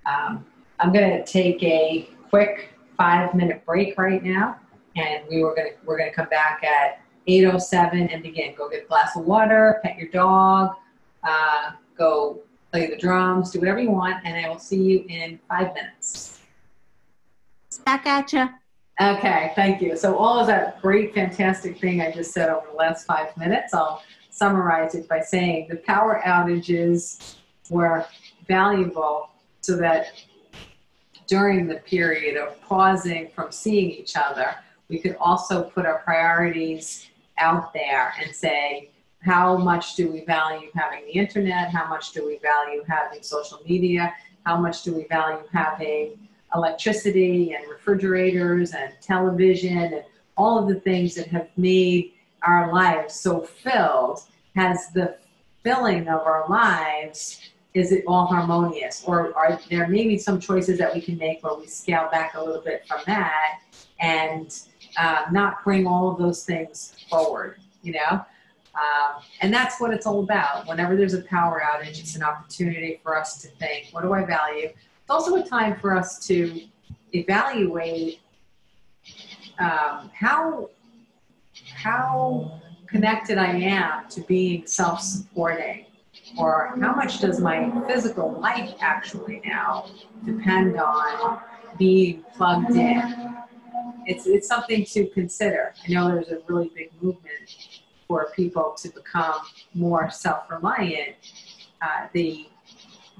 A: I'm going to take a quick 5-minute break right now, and we're going to come back at 8:07 and begin. Go get a glass of water, pet your dog, go play the drums, do whatever you want, and I will see you in 5 minutes.
B: Back at you.
A: Okay, thank you. So all of that great, fantastic thing I just said over the last 5 minutes, I'll summarize it by saying the power outages were valuable so that during the period of pausing from seeing each other, we could also put our priorities out there and say, how much do we value having the internet? How much do we value having social media? How much do we value having electricity and refrigerators and television and all of the things that have made our lives so filled? Has the filling of our lives, is it all harmonious? Or are there maybe some choices that we can make where we scale back a little bit from that and not bring all of those things forward, and that's what it's all about. Whenever there's a power outage, it's an opportunity for us to think, what do I value? It's also a time for us to evaluate how connected I am to being self-supporting, or how much does my physical life actually now depend on being plugged in. It's something to consider. I know there's a really big movement for people to become more self-reliant.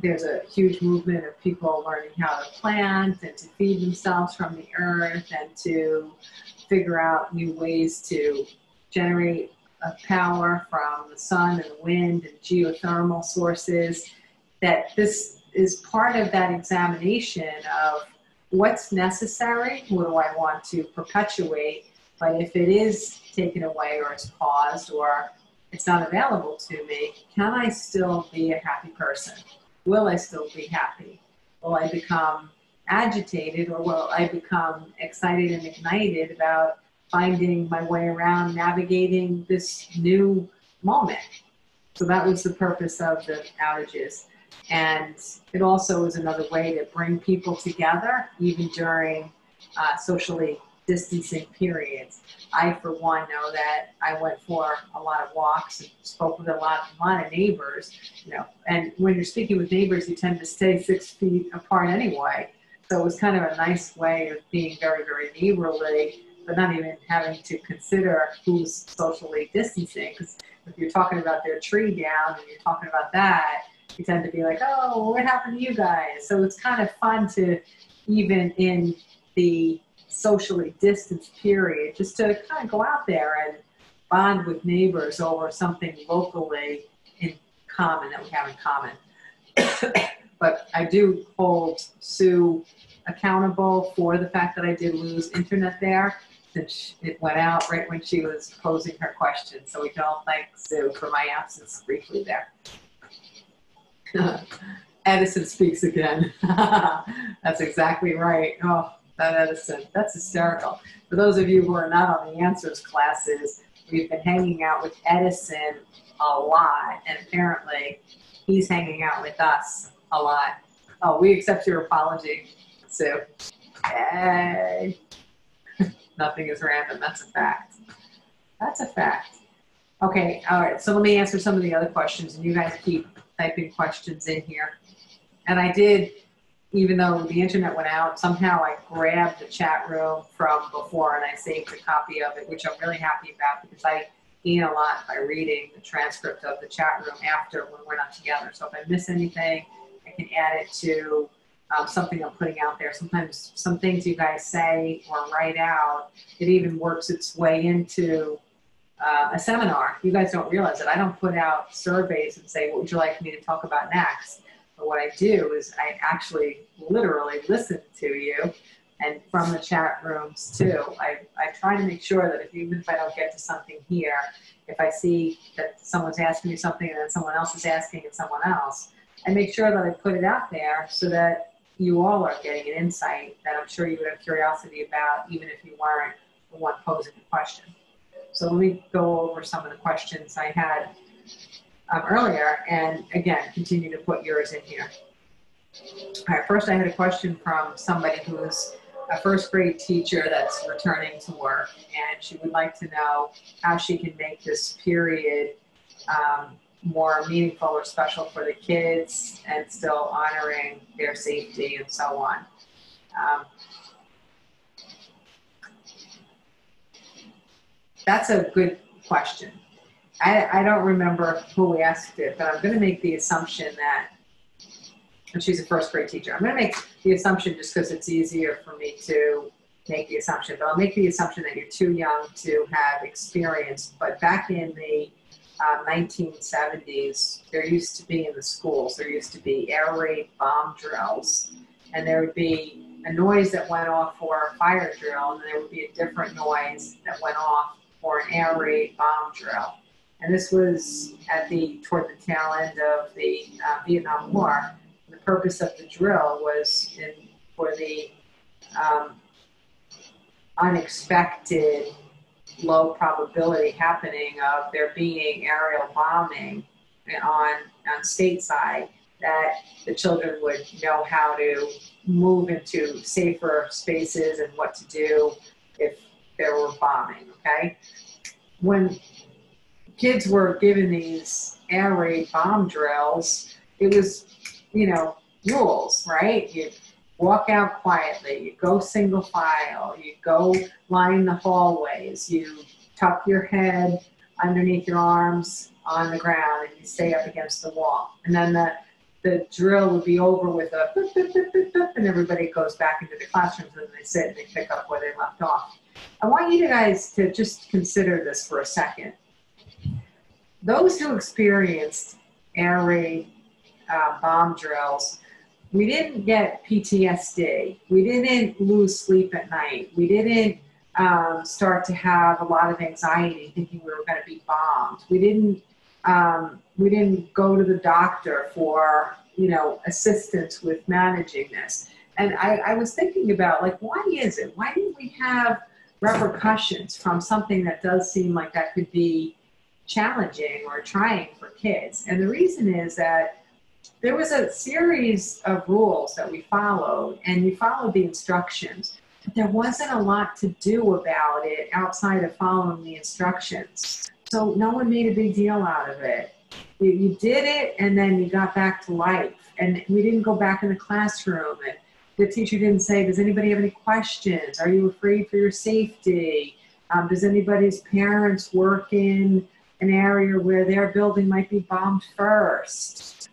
A: There's a huge movement of people learning how to plant and to feed themselves from the earth and to figure out new ways to generate power from the sun and the wind and geothermal sources. That this is part of that examination of what's necessary, what do I want to perpetuate, but if it is taken away or it's paused or it's not available to me, can I still be a happy person? Will I still be happy? Will I become agitated, or will I become excited and ignited about finding my way around navigating this new moment? So that was the purpose of the outages. And it also is another way to bring people together, even during socially distancing periods. I, for one, know that I went for a lot of walks and spoke with a lot of neighbors, and when you're speaking with neighbors, you tend to stay 6 feet apart anyway. So it was kind of a nice way of being very, very neighborly, but not even having to consider who's socially distancing. Because if you're talking about their tree down and you're talking about that, you tend to be like, oh, what happened to you guys? So it's kind of fun to, even in the socially distanced period, just to kind of go out there and bond with neighbors over something locally in common that we have in common. But I do hold Sue accountable for the fact that I did lose internet there, since it went out right when she was posing her question. So we can all thank Sue for my absence briefly there. Edison speaks again. That's exactly right. Oh, that Edison, that's hysterical. For those of you who are not on the answers classes, we've been hanging out with Edison a lot, and apparently he's hanging out with us a lot. Oh, we accept your apology, Sue. Yay. Nothing is random, that's a fact. That's a fact. Okay, all right, so let me answer some of the other questions, and you guys keep typing questions in here. And I did, even though the internet went out, somehow I grabbed the chat room from before and I saved a copy of it, which I'm really happy about because I gain a lot by reading the transcript of the chat room after when we're not together. So if I miss anything, I can add it to something I'm putting out there. Sometimes some things you guys say or write out, it even works its way into a seminar. You guys don't realize it. I don't put out surveys and say, what would you like me to talk about next? But what I do is I actually literally listen to you, and from the chat rooms too. I try to make sure that even if I don't get to something here, if I see that someone's asking me something and then someone else is asking it someone else, I make sure that I put it out there so that you all are getting an insight that I'm sure you would have curiosity about, even if you weren't the one posing the question. So let me go over some of the questions I had earlier, and again, continue to put yours in here. All right, first I had a question from somebody who's a first grade teacher that's returning to work, and she would like to know how she can make this period more meaningful or special for the kids and still honoring their safety and so on. That's a good question. I don't remember who asked it, but I'm going to make the assumption that, and she's a first grade teacher, I'm going to make the assumption just because it's easier for me to make the assumption, but I'll make the assumption that you're too young to have experience. But back in the 1970s, there used to be in the schools, there used to be air raid bomb drills, and there would be a noise that went off for a fire drill, and there would be a different noise that went off for an air raid bomb drill. And this was toward the tail end of the Vietnam War. The purpose of the drill was for the unexpected low probability happening of there being aerial bombing on stateside, that the children would know how to move into safer spaces and what to do if there were bombing, okay? When kids were given these air raid bomb drills, it was, rules, right? You walk out quietly, you go single file, you go line the hallways, you tuck your head underneath your arms on the ground, and you stay up against the wall. And then the drill would be over with a boop, boop, boop, boop, boop, and everybody goes back into the classrooms and they sit and they pick up where they left off. I want you guys to just consider this for a second. Those who experienced air raid bomb drills, we didn't get PTSD. We didn't lose sleep at night. We didn't start to have a lot of anxiety thinking we were going to be bombed. We didn't go to the doctor for, assistance with managing this. And I was thinking about, why is it? Why didn't we have repercussions from something that does seem like that could be challenging or trying for kids? And the reason is that there was a series of rules that we followed, and we followed the instructions, but there wasn't a lot to do about it outside of following the instructions. So no one made a big deal out of it. You did it, and then you got back to life. And we didn't go back in the classroom, and the teacher didn't say, does anybody have any questions? Are you afraid for your safety? Does anybody's parents work in an area where their building might be bombed first?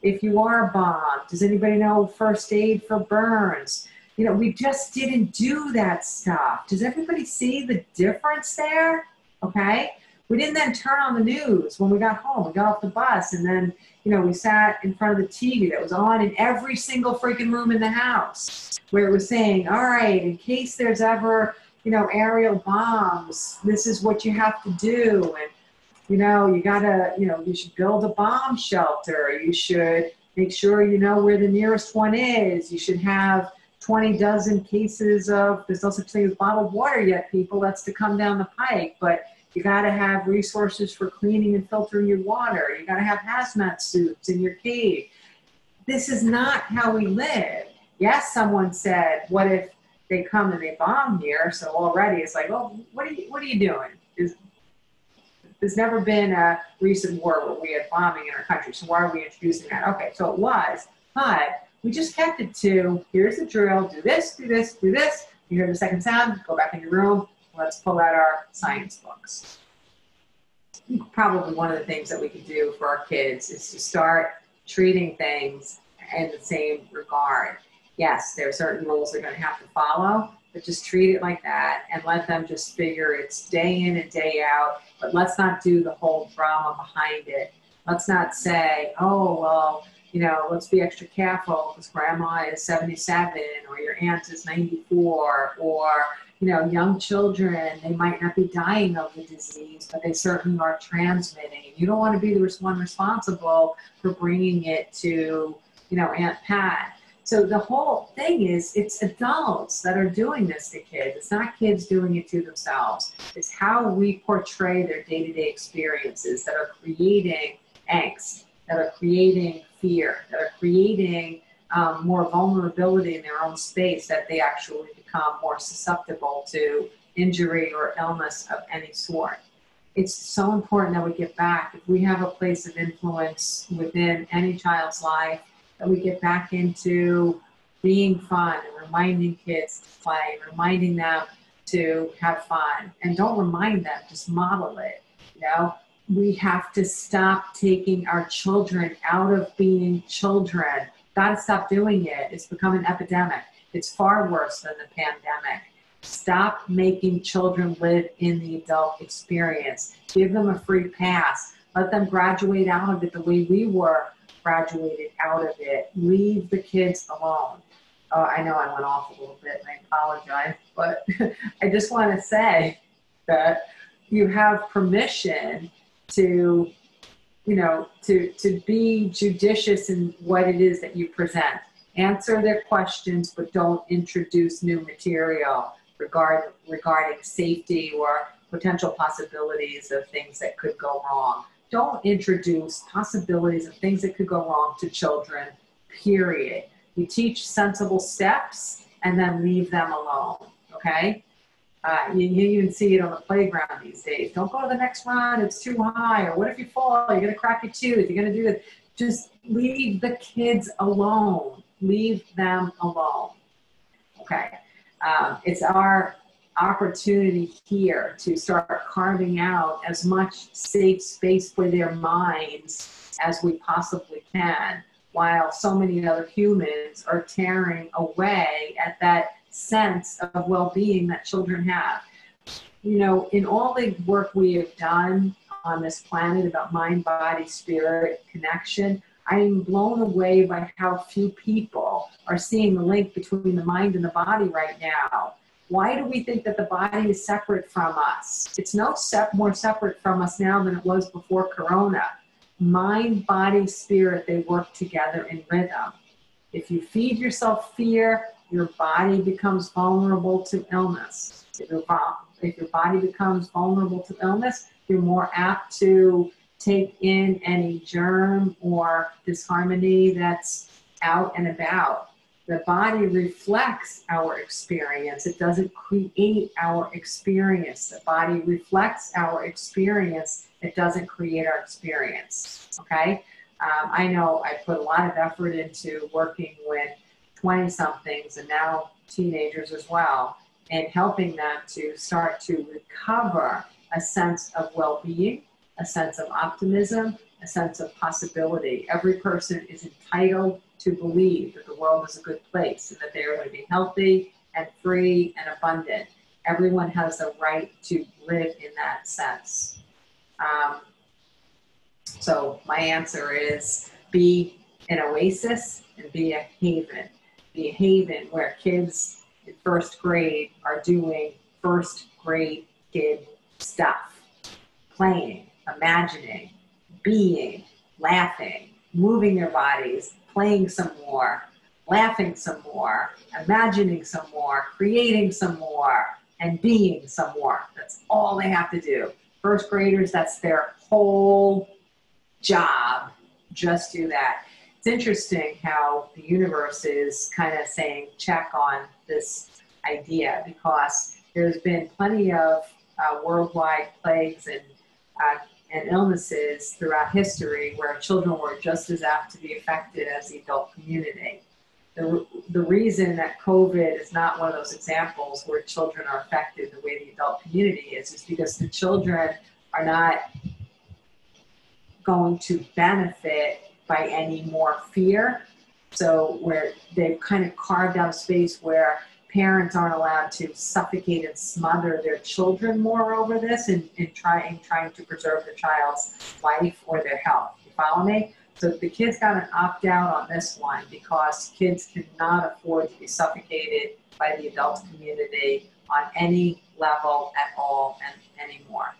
A: If you are bombed, does anybody know first aid for burns? You know, we just didn't do that stuff. Does everybody see the difference there? Okay. We didn't then turn on the news when we got home. We got off the bus and then, you know, we sat in front of the TV that was on in every single freaking room in the house where it was saying, all right, in case there's ever, you know, aerial bombs, this is what you have to do. And, you know, you gotta, you know, you should build a bomb shelter. You should make sure you know where the nearest one is. You should have 20 dozen cases of, there's no such thing as bottled water yet, people. That's to come down the pike. But you got to have resources for cleaning and filtering your water. You got to have hazmat suits in your cave. This is not how we live. Yes, someone said, what if they come and they bomb here? So already it's like, oh, what are you doing? There's never been a recent war where we had bombing in our country. So why are we introducing that? Okay, so it was, but we just kept it to, here's the drill, do this, do this, do this. You hear the second sound, go back in your room. Let's pull out our science books. Probably one of the things that we could do for our kids is to start treating things in the same regard. Yes, there are certain rules they're going to have to follow, but just treat it like that and let them just figure it's day in and day out. But let's not do the whole drama behind it. Let's not say, oh, well, you know, let's be extra careful because grandma is 77 or your aunt is 94 or, you know, young children, they might not be dying of the disease, but they certainly are transmitting. You don't want to be the one responsible for bringing it to, you know, Aunt Pat. So the whole thing is it's adults that are doing this to kids. It's not kids doing it to themselves. It's how we portray their day-to-day experiences that are creating angst, that are creating fear, that are creating more vulnerability in their own space, that they actually become more susceptible to injury or illness of any sort. It's so important that we get back. If we have a place of influence within any child's life, that we get back into being fun and reminding kids to play, reminding them to have fun. And don't remind them, just model it. You know, we have to stop taking our children out of being children. Got to stop doing it. It's become an epidemic. It's far worse than the pandemic. Stop making children live in the adult experience. Give them a free pass. Let them graduate out of it the way we were graduated out of it. Leave the kids alone. I know I went off a little bit and I apologize, but I just want to say that you have permission to, you know, to be judicious in what it is that you present. Answer their questions, but don't introduce new material regarding safety or potential possibilities of things that could go wrong. Don't introduce possibilities of things that could go wrong to children, period. You teach sensible steps and then leave them alone, okay? You even see it on the playground these days. Don't go to the next run, it's too high, or what if you fall, you're gonna crack your tooth, you're gonna do this. Just leave the kids alone. Leave them alone, okay? It's our opportunity here to start carving out as much safe space for their minds as we possibly can, while so many other humans are tearing away at that sense of well-being that children have. You know, in all the work we have done on this planet about mind, body, spirit, connection, I am blown away by how few people are seeing the link between the mind and the body right now. Why do we think that the body is separate from us? It's no more separate from us now than it was before Corona. Mind, body, spirit, they work together in rhythm. If you feed yourself fear, your body becomes vulnerable to illness. If your body becomes vulnerable to illness, you're more apt to take in any germ or disharmony that's out and about. The body reflects our experience. It doesn't create our experience. The body reflects our experience. It doesn't create our experience, okay? I know I put a lot of effort into working with 20-somethings and now teenagers as well, and helping them to start to recover a sense of well-being, a sense of optimism, a sense of possibility. Every person is entitled to believe that the world is a good place and that they are going to be healthy and free and abundant. Everyone has the right to live in that sense. So my answer is be an oasis and be a haven. Be a haven where kids in first grade are doing first grade kid stuff. Playing, imagining, being, laughing, moving their bodies, playing some more, laughing some more, imagining some more, creating some more, and being some more. That's all they have to do. First graders, that's their whole job. Just do that. It's interesting how the universe is kind of saying check on this idea, because there's been plenty of worldwide plagues and illnesses throughout history where children were just as apt to be affected as the adult community. The reason that COVID is not one of those examples where children are affected the way the adult community is because the children are not going to benefit by any more fear. So where they've kind of carved out a space where parents aren't allowed to suffocate and smother their children more over this and trying to preserve the child's life or their health. You follow me? So the kids got an opt-out on this one because kids cannot afford to be suffocated by the adult community on any level at all and anymore.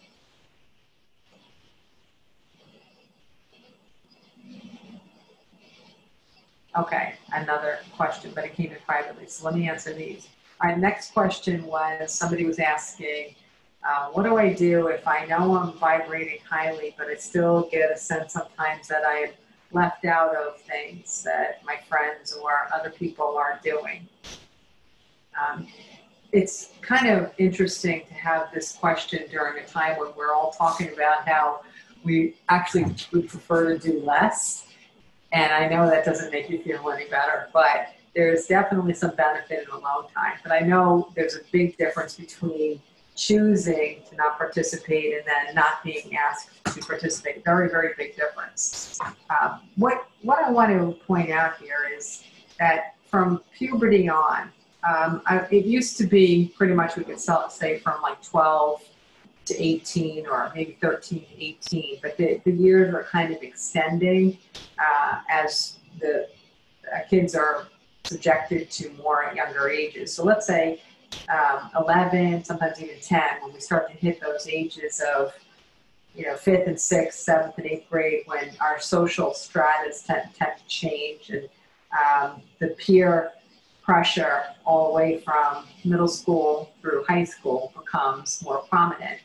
A: Okay, another question, but it came in privately, so let me answer these. Our next question was, somebody was asking, what do I do if I know I'm vibrating highly, but I still get a sense sometimes that I'm left out of things that my friends or other people are doing? It's kind of interesting to have this question during a time when we're all talking about how we actually would prefer to do less. And I know that doesn't make you feel any better, but there's definitely some benefit in alone time. But I know there's a big difference between choosing to not participate and then not being asked to participate. Very, very big difference. What I want to point out here is that from puberty on, it used to be pretty much, we could say from like 12 to 18 or maybe 13 to 18, but the years are kind of extending as the kids are subjected to more younger ages. So let's say 11, sometimes even 10, when we start to hit those ages of, 5th and 6th, 7th and 8th grade, when our social stratas tend to change and the peer pressure all the way from middle school through high school becomes more prominent.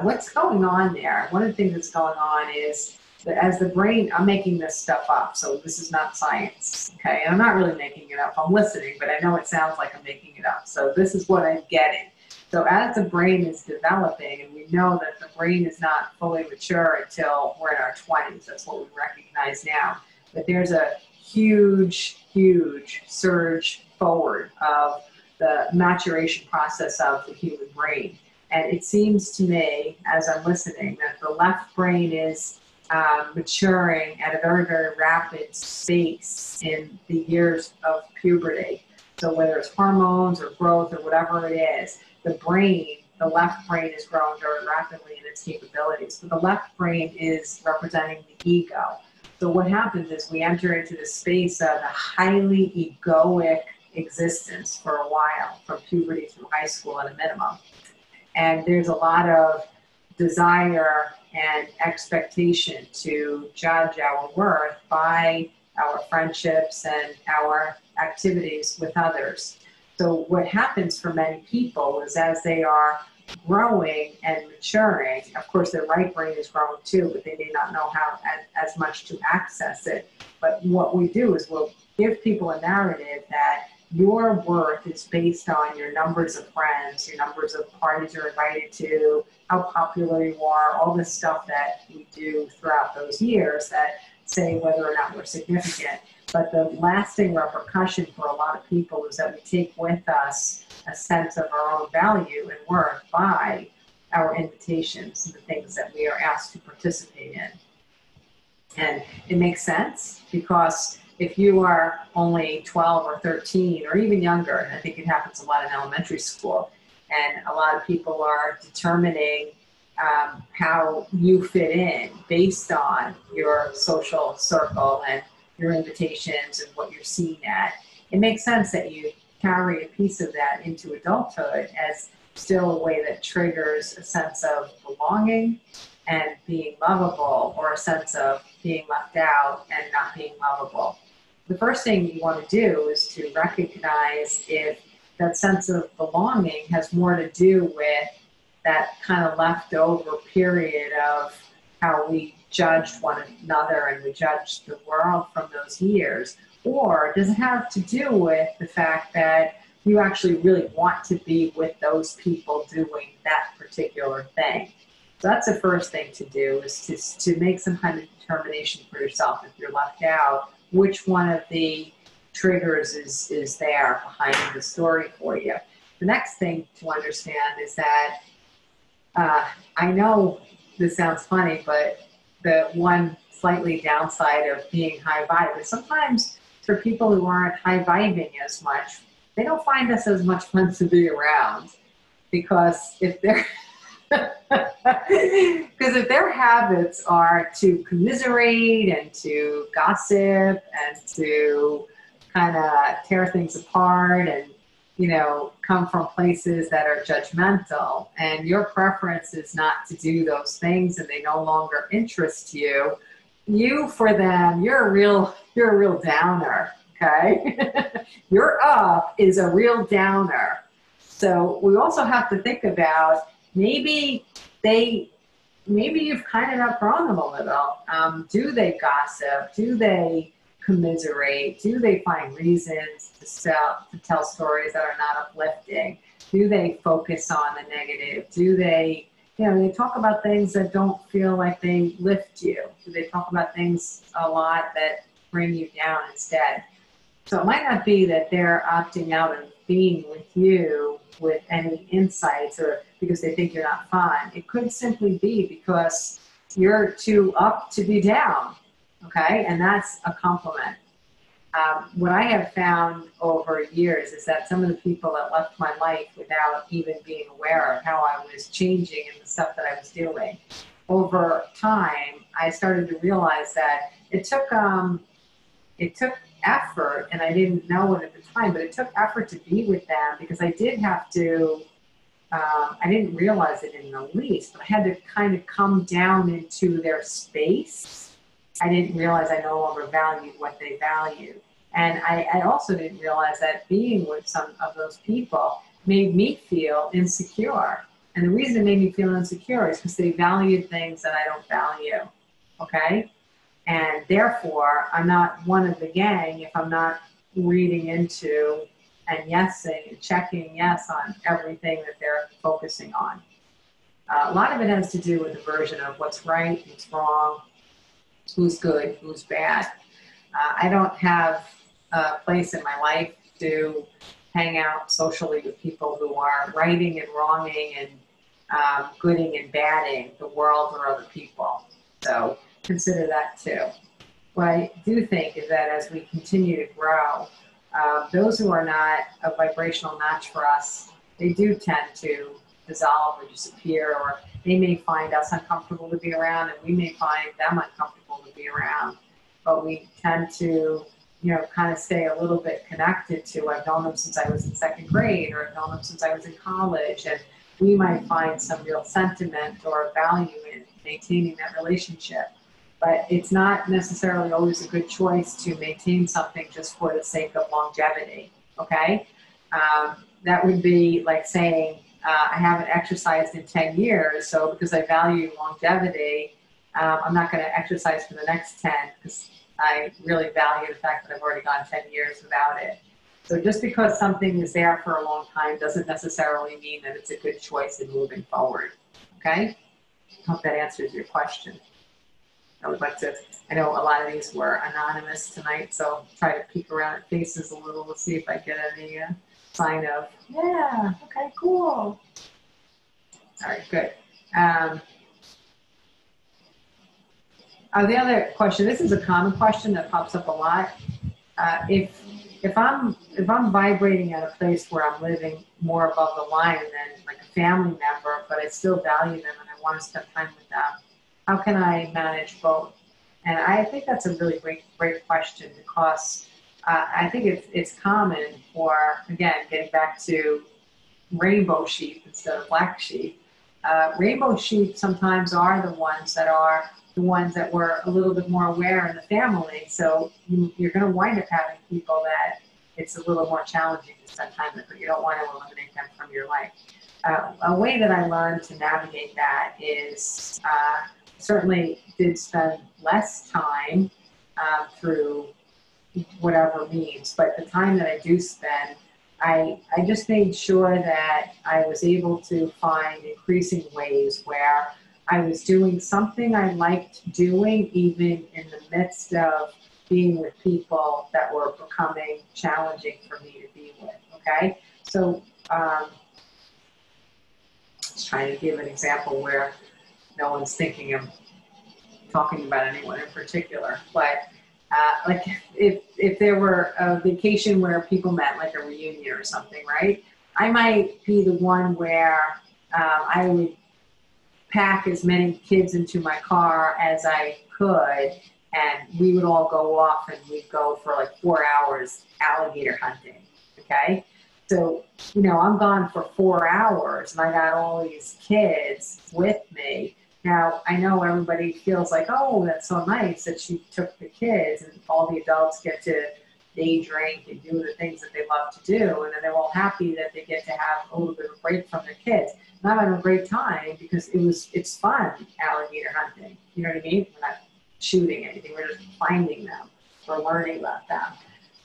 A: What's going on there? One of the things that's going on is that as the brain, I'm making this stuff up, so this is not science, okay? And I'm not really making it up. I'm listening, but I know it sounds like I'm making it up. So this is what I'm getting. So as the brain is developing, and we know that the brain is not fully mature until we're in our 20s, that's what we recognize now, but there's a huge, huge surge forward of the maturation process of the human brain. And it seems to me, as I'm listening, that the left brain is maturing at a very, very rapid pace in the years of puberty. So whether it's hormones or growth or whatever it is, the left brain is growing very rapidly in its capabilities. But the left brain is representing the ego. So what happens is we enter into the space of a highly egoic existence for a while, from puberty through high school at a minimum. And there's a lot of desire and expectation to judge our worth by our friendships and our activities with others. So what happens for many people is as they are growing and maturing, of course their right brain is growing too, but they may not know how as much to access it. But what we do is we'll give people a narrative that your worth is based on your numbers of friends, your numbers of parties you're invited to, how popular you are, all this stuff that we do throughout those years that say whether or not we're significant. But the lasting repercussion for a lot of people is that we take with us a sense of our own value and worth by our invitations and the things that we are asked to participate in. And it makes sense because if you are only 12 or 13 or even younger, I think it happens a lot in elementary school, and a lot of people are determining how you fit in based on your social circle and your invitations and what you're seen at. It makes sense that you carry a piece of that into adulthood as still a way that triggers a sense of belonging and being lovable, or a sense of being left out and not being lovable. The first thing you want to do is to recognize if that sense of belonging has more to do with that kind of leftover period of how we judged one another and we judged the world from those years, or does it have to do with the fact that you actually really want to be with those people doing that particular thing? So that's the first thing to do, is to make some kind of determination for yourself. If you're left out, which one of the triggers is there behind the story for you? The next thing to understand is that I know this sounds funny, but the one slightly downside of being high vibe is sometimes for people who aren't high vibing as much, they don't find us as much fun to be around, because if they're because if their habits are to commiserate and to gossip and to kind of tear things apart and, you know, come from places that are judgmental, and your preference is not to do those things and they no longer interest you, you for them, you're a real downer, okay? Your up is a real downer. So we also have to think about maybe you've kind of outgrown them a little. Do they gossip? Do they commiserate? Do they find reasons to tell stories that are not uplifting? Do they focus on the negative? Do they, they talk about things that don't feel like they lift you? Do they talk about things a lot that bring you down instead? So it might not be that they're opting out of being with you with any insights or because they think you're not fun. It could simply be because you're too up to be down, okay? And that's a compliment. What I have found over years is that some of the people that left my life without even being aware of how I was changing and the stuff that I was doing, over time, I started to realize that it took effort, and I didn't know it at the time, but it took effort to be with them, because I did have to, I didn't realize it in the least, but I had to kind of come down into their space. I didn't realize I no longer valued what they valued. And I also didn't realize that being with some of those people made me feel insecure. And the reason it made me feel insecure is because they valued things that I don't value, okay? And therefore, I'm not one of the gang if I'm not reading into and yesing and checking yes on everything that they're focusing on. A lot of it has to do with the version of what's right, what's wrong, who's good, who's bad. I don't have a place in my life to hang out socially with people who are righting and wronging and gooding and badding the world or other people. So consider that too. What I do think is that as we continue to grow, those who are not a vibrational match for us, they do tend to dissolve or disappear, or they may find us uncomfortable to be around and we may find them uncomfortable to be around. But we tend to, kind of stay a little bit connected to, I've known them since I was in second grade, or I've known them since I was in college, and we might find some real sentiment or value in maintaining that relationship. But it's not necessarily always a good choice to maintain something just for the sake of longevity, okay? That would be like saying, I haven't exercised in 10 years, so because I value longevity, I'm not going to exercise for the next 10 because I really value the fact that I've already gone 10 years without it. So just because something is there for a long time doesn't necessarily mean that it's a good choice in moving forward, okay? Hope that answers your question. I would like to, I know a lot of these were anonymous tonight, so try to peek around at faces a little to see if I get any sign of, yeah, okay, cool. All right, good. The other question, this is a common question that pops up a lot. If I'm vibrating at a place where I'm living more above the line than like a family member, but I still value them and I want to spend time with them, how can I manage both? And I think that's a really great question because I think it's common for, again, getting back to rainbow sheep instead of black sheep. Rainbow sheep sometimes are the ones that were a little bit more aware in the family. So you're going to wind up having people that it's a little more challenging to spend time with, but you don't want to eliminate them from your life. A way that I learned to navigate that is certainly did spend less time through whatever means, but the time that I do spend, I just made sure that I was able to find increasing ways where I was doing something I liked doing, even in the midst of being with people that were becoming challenging for me to be with, okay? So, just trying to give an example where no one's thinking of talking about anyone in particular, but like if there were a vacation where people met, like a reunion or something, right? I might be the one where I would pack as many kids into my car as I could, and we would all go off and we'd go for like 4 hours alligator hunting, okay? So, you know, I'm gone for 4 hours and I got all these kids with me. Now, I know everybody feels like, oh, that's so nice that she took the kids and all the adults get to day drink and do the things that they love to do. And then they're all happy that they get to have a little bit of a break from their kids. And I'm having a great time because it's fun alligator hunting. You know what I mean? We're not shooting anything. We're just finding them. We're learning about them.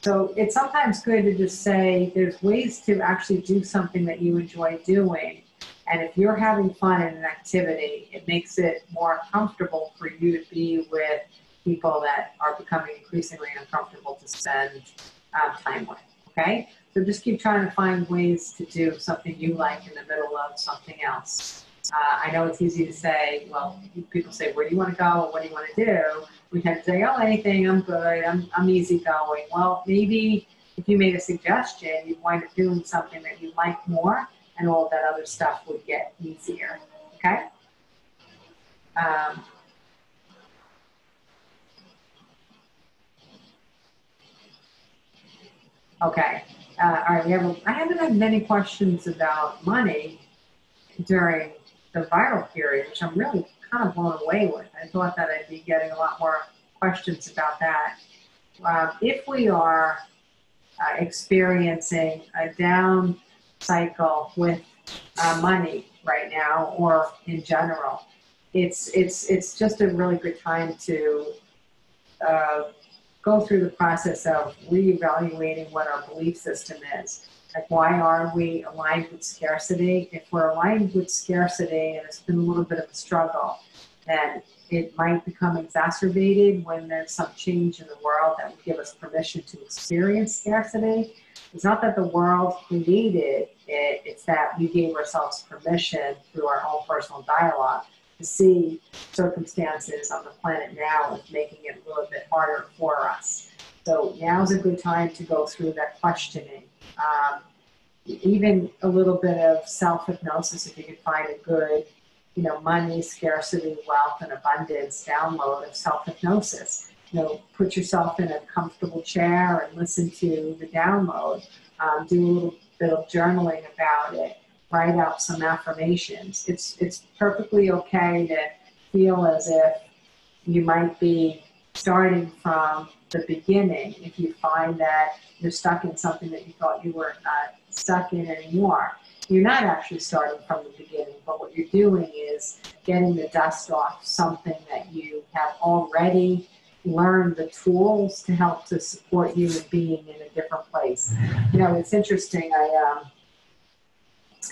A: So it's sometimes good to just say there's ways to actually do something that you enjoy doing. And if you're having fun in an activity, it makes it more comfortable for you to be with people that are becoming increasingly uncomfortable to spend time with, okay? So just keep trying to find ways to do something you like in the middle of something else. I know it's easy to say, well, people say, where do you want to go? What do you want to do? We tend to say, oh, anything, I'm good, I'm easygoing. Well, maybe if you made a suggestion, you'd wind up doing something that you like more, and all that other stuff would get easier, okay? Okay, all right, I haven't had many questions about money during the viral period, which I'm really kind of blown away with. I thought that I'd be getting a lot more questions about that. If we are experiencing a down cycle with money right now or in general, it's just a really good time to go through the process of reevaluating what our belief system is. Like, why are we aligned with scarcity? If we're aligned with scarcity and it's been a little bit of a struggle, then it might become exacerbated when there's some change in the world that would give us permission to experience scarcity. It's not that the world created it, it's that we gave ourselves permission through our own personal dialogue to see circumstances on the planet now as making it a little bit harder for us. So now's a good time to go through that questioning. Even a little bit of self-hypnosis, if you can find a good, you know, money, scarcity, wealth, and abundance download of self-hypnosis. You know, put yourself in a comfortable chair and listen to the download. Do a little bit of journaling about it. Write out some affirmations. It's perfectly okay to feel as if you might be starting from the beginning if you find that you're stuck in something that you thought you were not stuck in anymore. You're not actually starting from the beginning, but what you're doing is getting the dust off something that you have already learned the tools to help to support you in being in a different place. You know, it's interesting.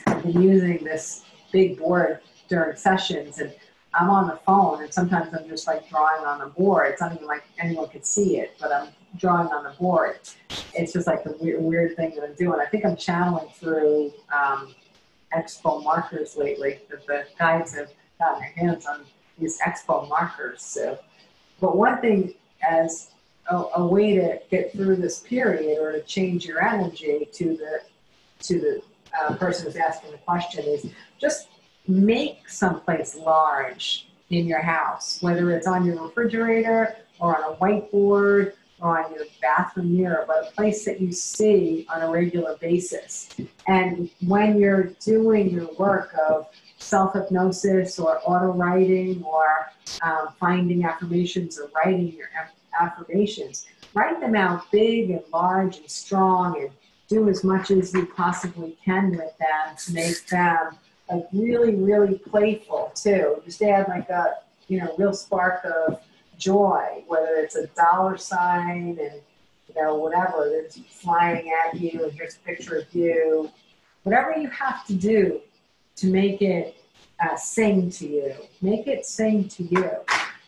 A: I've been using this big board during sessions, and I'm on the phone, and sometimes I'm just like drawing on the board. It's not even like anyone could see it, but I'm drawing on the board. It's just like a weird thing that I'm doing. I think I'm channeling through expo markers lately. The guides have gotten their hands on these expo markers. So But one thing as a way to get through this period or to change your energy to the person who's asking the question is just make someplace large in your house, whether it's on your refrigerator or on a whiteboard or on your bathroom mirror, but a place that you see on a regular basis. And when you're doing your work of self-hypnosis or auto writing or finding affirmations or writing your affirmations, write them out big and large and strong, and do as much as you possibly can with them to make them like really, really playful too. Just add like a, real spark of joy, whether it's a dollar sign and, whatever that's flying at you, and here's a picture of you. Whatever you have to do to make it sing to you, make it sing to you.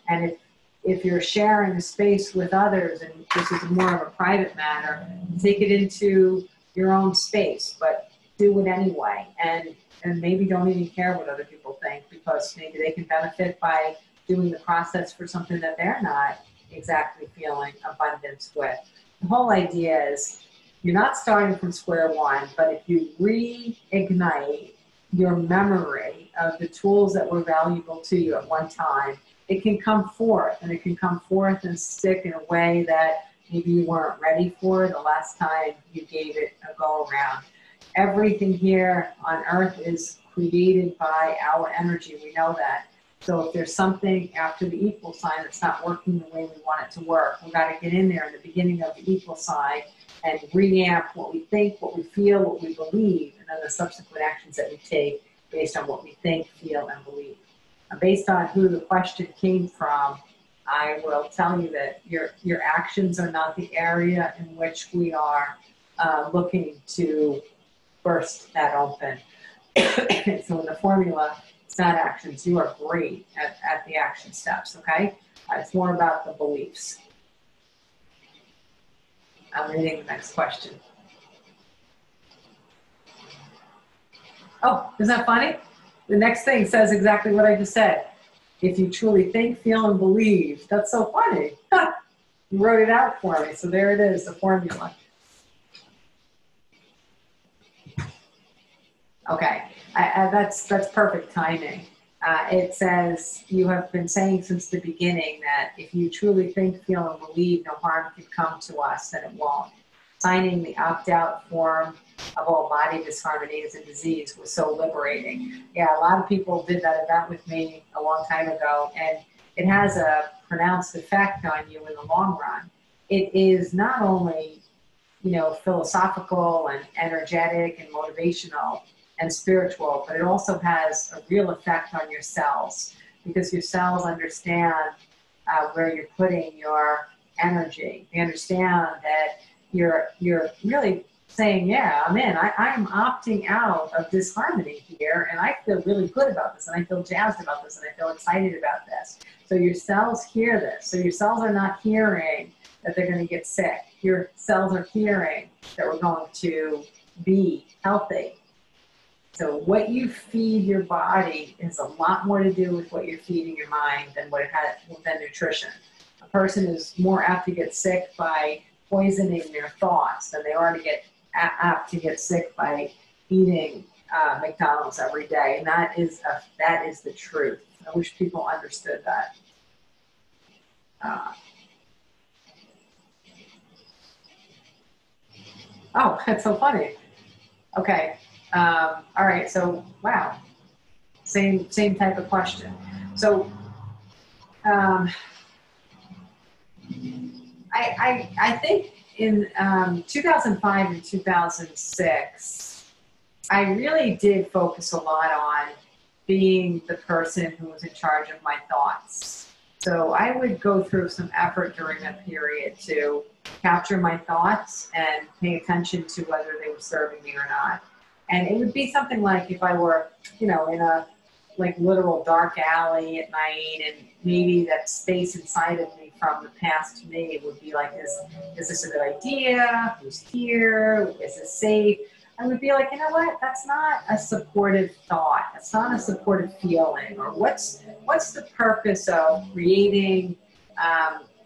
A: And if you're sharing a space with others, and this is more of a private matter, take it into your own space, but do it anyway. And maybe don't even care what other people think, because maybe they can benefit by doing the process for something that they're not exactly feeling abundance with. The whole idea is you're not starting from square one, but if you reignite your memory of the tools that were valuable to you at one time, it can come forth, and it can come forth and stick in a way that maybe you weren't ready for the last time you gave it a go around. Everything here on earth is created by our energy. We know that. So if there's something after the equal sign that's not working the way we want it to work, we've got to get in there in the beginning of the equal sign and reamp what we think, what we feel, what we believe, and then the subsequent actions that we take based on what we think, feel, and believe. And based on who the question came from, I will tell you that your actions are not the area in which we are looking to burst that open. So in the formula, it's not actions. You are great at the action steps, okay? It's more about the beliefs. I'm reading the next question. Oh, isn't that funny? The next thing says exactly what I just said. If you truly think, feel, and believe. That's so funny. You wrote it out for me, so there it is, the formula. Okay, that's perfect timing. It says, you have been saying since the beginning that if you truly think, feel, and believe, no harm can come to us, and it won't. Signing the opt-out form of all body disharmonies and disease was so liberating. Yeah, a lot of people did that event with me a long time ago, and it has a pronounced effect on you in the long run. It is not only, philosophical and energetic and motivational and spiritual, but it also has a real effect on your cells, because your cells understand where you're putting your energy. They understand that you're really saying, yeah, I'm in. I'm opting out of disharmony here, and I feel really good about this, and I feel jazzed about this, and I feel excited about this. So your cells hear this. So your cells are not hearing that they're going to get sick. Your cells are hearing that we're going to be healthy. So what you feed your body has a lot more to do with what you're feeding your mind than nutrition. A person is more apt to get sick by poisoning their thoughts than they are to get apt to get sick by eating McDonald's every day. And that is the truth. I wish people understood that. Oh, that's so funny. Okay. All right. So, wow. Same type of question. So, I think in 2005 and 2006, I really did focus a lot on being the person who was in charge of my thoughts. So I would go through some effort during that period to capture my thoughts and pay attention to whether they were serving me or not. And it would be something like if I were, in a literal dark alley at night, and maybe that space inside of me from the past to me would be like, is this a good idea? Who's here? Is this safe? I would be like, you know what? That's not a supportive thought. That's not a supportive feeling. Or what's the purpose of creating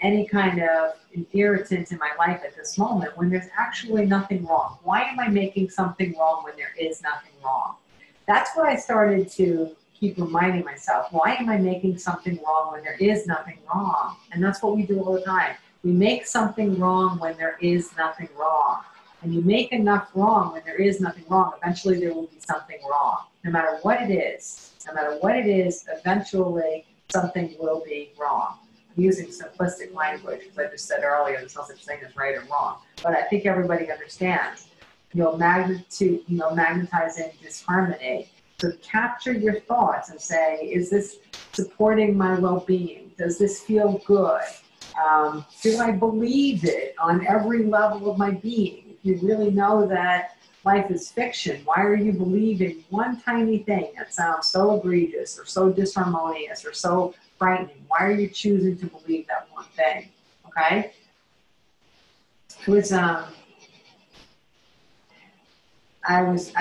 A: any kind of irritant in my life at this moment when there's actually nothing wrong? Why am I making something wrong when there is nothing wrong? That's what I started to keep reminding myself. Why am I making something wrong when there is nothing wrong? And that's what we do all the time. We make something wrong when there is nothing wrong. And you make enough wrong when there is nothing wrong, eventually there will be something wrong. No matter what it is, eventually something will be wrong. I'm using simplistic language because I just said earlier there's no such thing as right or wrong. But I think everybody understands. Magnetizing disharmony. So capture your thoughts and say, is this supporting my well-being? Does this feel good? Do I believe it on every level of my being? If you really know that life is fiction, why are you believing one tiny thing that sounds so egregious or so disharmonious or so frightening? Why are you choosing to believe that one thing? Okay? It was, I was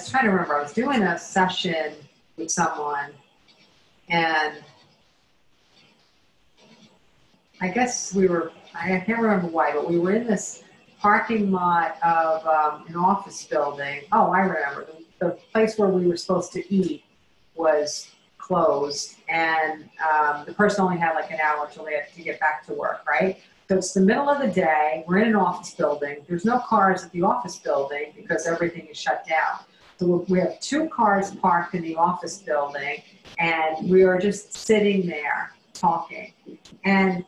A: trying to remember, I was doing a session with someone, and I guess I can't remember why, but we were in this parking lot of an office building. Oh, I remember. The place where we were supposed to eat was closed, and the person only had like an hour till they had to get back to work, right? So it's the middle of the day. We're in an office building. There's no cars at the office building because everything is shut down. So we have 2 cars parked in the office building, and we are just sitting there talking. And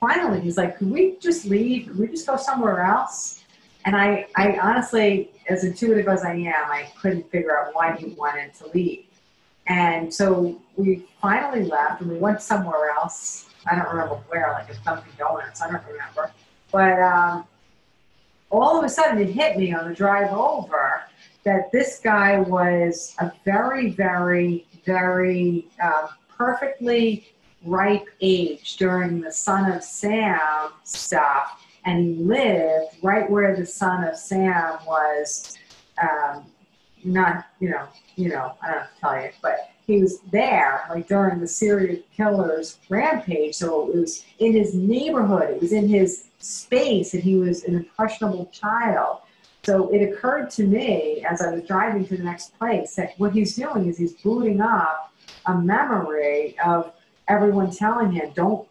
A: finally, he's like, could we just leave? Could we just go somewhere else? And I honestly, as intuitive as I am, I couldn't figure out why he wanted to leave. And so we finally left, and we went somewhere else. I don't remember where, like a Dunkin' Donuts, I don't remember. But all of a sudden it hit me on the drive over that this guy was a very, very, very perfectly ripe age during the Son of Sam stuff, and he lived right where the Son of Sam was, not, I don't have to tell you, but he was there, like during the serial killer's rampage, so it was in his neighborhood, it was in his space, and he was an impressionable child. So it occurred to me as I was driving to the next place that what he's doing is he's booting up a memory of everyone telling him, don't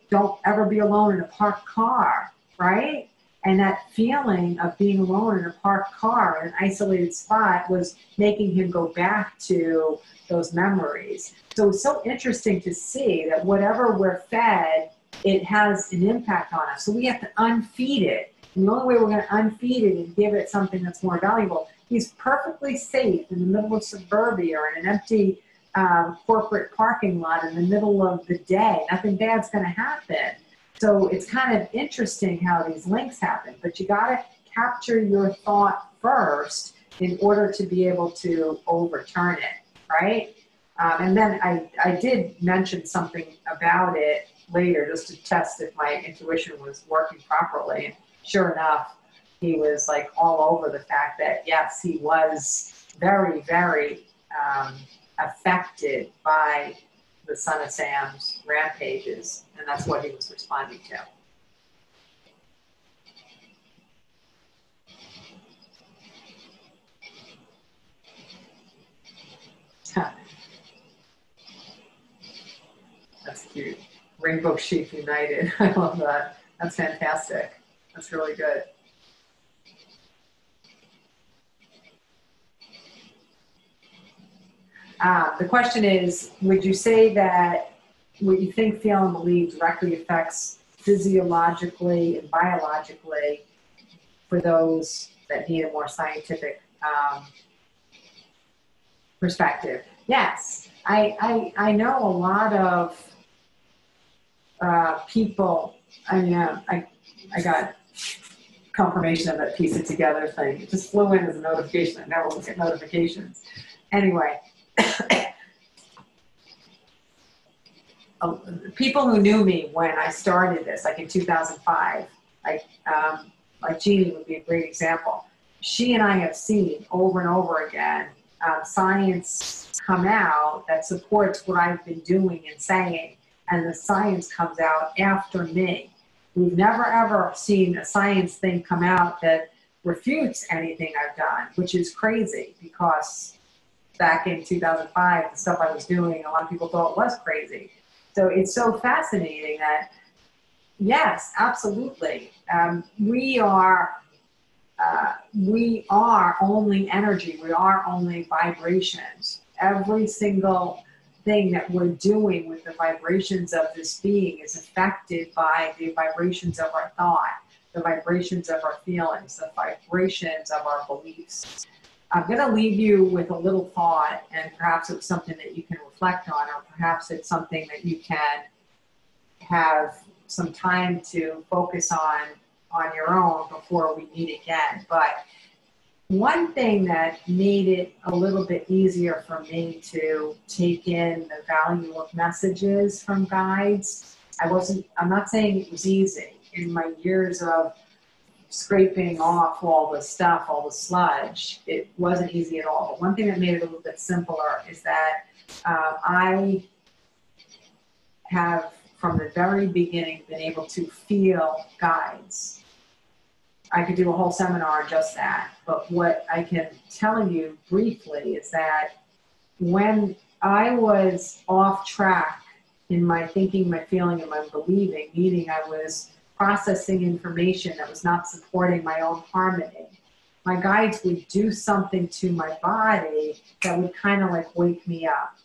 A: ever be alone in a parked car, right? And that feeling of being alone in a parked car in an isolated spot was making him go back to those memories. So it's so interesting to see that whatever we're fed, it has an impact on us. So we have to unfeed it. And the only way we're going to unfeed it and give it something that's more valuable, he's perfectly safe in the middle of suburbia or in an empty corporate parking lot in the middle of the day. Nothing bad's going to happen. So it's kind of interesting how these links happen, but you got to capture your thought first in order to be able to overturn it, right? And then I did mention something about it later just to test if my intuition was working properly. And sure enough, he was like all over the fact that, yes, he was very, very affected by the Son of Sam's rampages, and that's what he was responding to. That's cute. Rainbow Sheep United. I love that. That's fantastic. That's really good. The question is, would you say that what you think, feel, and believe directly affects physiologically and biologically for those that need a more scientific perspective? Yes. I know a lot of people, I got confirmation of that piece it together thing. It just flew in as a notification. I never look at notifications. Anyway, people who knew me when I started this, like in 2005, like Jeannie would be a great example. She and I have seen over and over again science come out that supports what I've been doing and saying and the science comes out after me. We've never ever seen a science thing come out that refutes anything I've done, which is crazy because back in 2005, the stuff I was doing, a lot of people thought was crazy. So it's so fascinating that, yes, absolutely. We are only energy. We are only vibrations. Every single thing that we're doing with the vibrations of this being is affected by the vibrations of our thought, the vibrations of our feelings, the vibrations of our beliefs. I'm going to leave you with a little thought, and perhaps it's something that you can reflect on, or perhaps it's something that you can have some time to focus on your own before we meet again. But one thing that made it a little bit easier for me to take in the value of messages from guides, I'm not saying it was easy. In my years of scraping off all the stuff, all the sludge, it wasn't easy at all. But one thing that made it a little bit simpler is that I have, from the very beginning, been able to feel guides. I could do a whole seminar on just that, but what I can tell you briefly is that when I was off track in my thinking, my feeling, and my believing, meaning I was processing information that was not supporting my own harmony, my guides would do something to my body that would kind of like wake me up.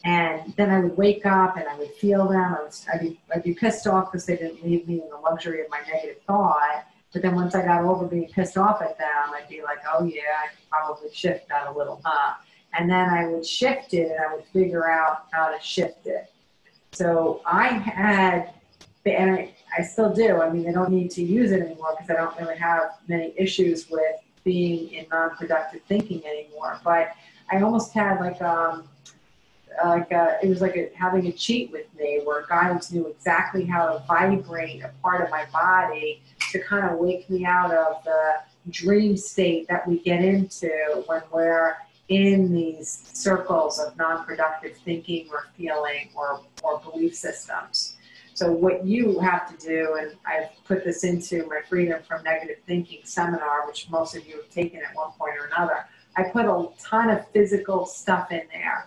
A: And then I would wake up and I would feel them. I'd be pissed off because they didn't leave me in the luxury of my negative thought. But then once I got over being pissed off at them, I'd be like, oh yeah, I could probably shift that a little, huh? And then I would shift it and I would figure out how to shift it. So I had, and I still do, I mean, I don't need to use it anymore because I don't really have many issues with being in non-productive thinking anymore. But I almost had it was like having a cheat with me where guides knew exactly how to vibrate a part of my body to kind of wake me out of the dream state that we get into when we're in these circles of non-productive thinking or feeling or belief systems. So what you have to do, and I've put this into my Freedom from Negative Thinking seminar, which most of you have taken at one point or another, I put a ton of physical stuff in there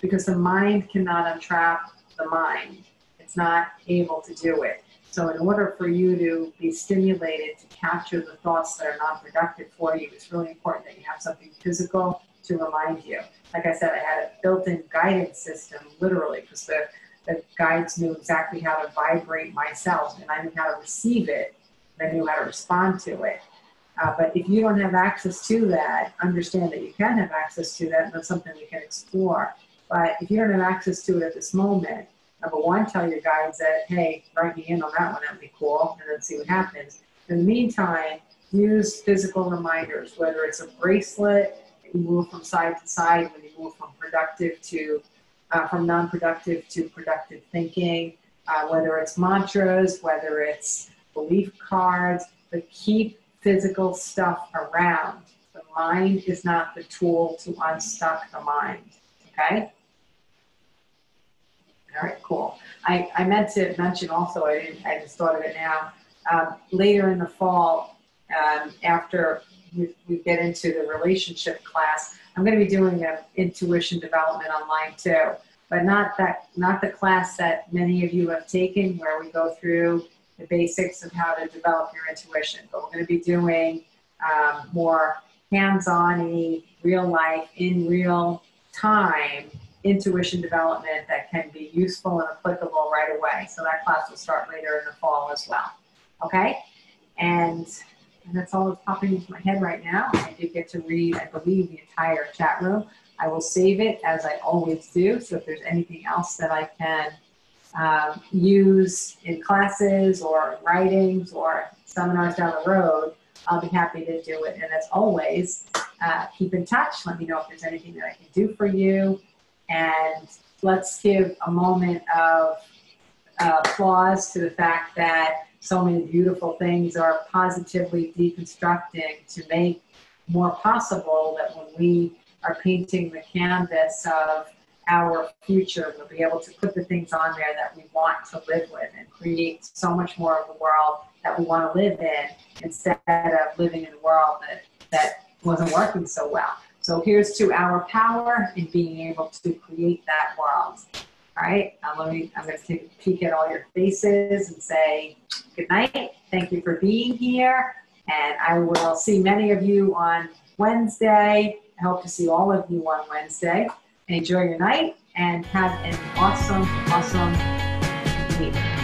A: because the mind cannot untrap the mind. It's not able to do it. So in order for you to be stimulated to capture the thoughts that are non-productive for you, it's really important that you have something physical to remind you. Like I said, I had a built-in guidance system, literally, because the guides knew exactly how to vibrate my cells, and I knew how to receive it, and I knew how to respond to it. But if you don't have access to that, understand that you can have access to that, and that's something we can explore. But if you don't have access to it at this moment, number one, tell your guides that, hey, write me in on that one, that'd be cool, and then see what happens. In the meantime, use physical reminders, whether it's a bracelet that you move from side to side when you move from from non-productive to productive thinking, whether it's mantras, whether it's belief cards, but keep physical stuff around. The mind is not the tool to unstuck the mind, okay? All right, cool. I meant to mention also, I just thought of it now, later in the fall, after we get into the relationship class, I'm going to be doing an intuition development online too, but not the class that many of you have taken where we go through the basics of how to develop your intuition. But we're going to be doing more hands-on-y, real life, in real time intuition development that can be useful and applicable right away. So that class will start later in the fall as well. Okay? And that's all that's popping into my head right now. I did get to read, I believe, the entire chat room. I will save it as I always do. So if there's anything else that I can use in classes or writings or seminars down the road, I'll be happy to do it. And as always, keep in touch. Let me know if there's anything that I can do for you. And let's give a moment of applause to the fact that so many beautiful things are positively deconstructing to make more possible that when we are painting the canvas of our future. We'll be able to put the things on there that we want to live with and create so much more of the world that we want to live in instead of living in a world that wasn't working so well. So here's to our power in being able to create that world. All right, I'm going to take a peek at all your faces and say good night. Thank you for being here. And I will see many of you on Wednesday. I hope to see all of you on Wednesday. Enjoy your night and have an awesome, awesome week.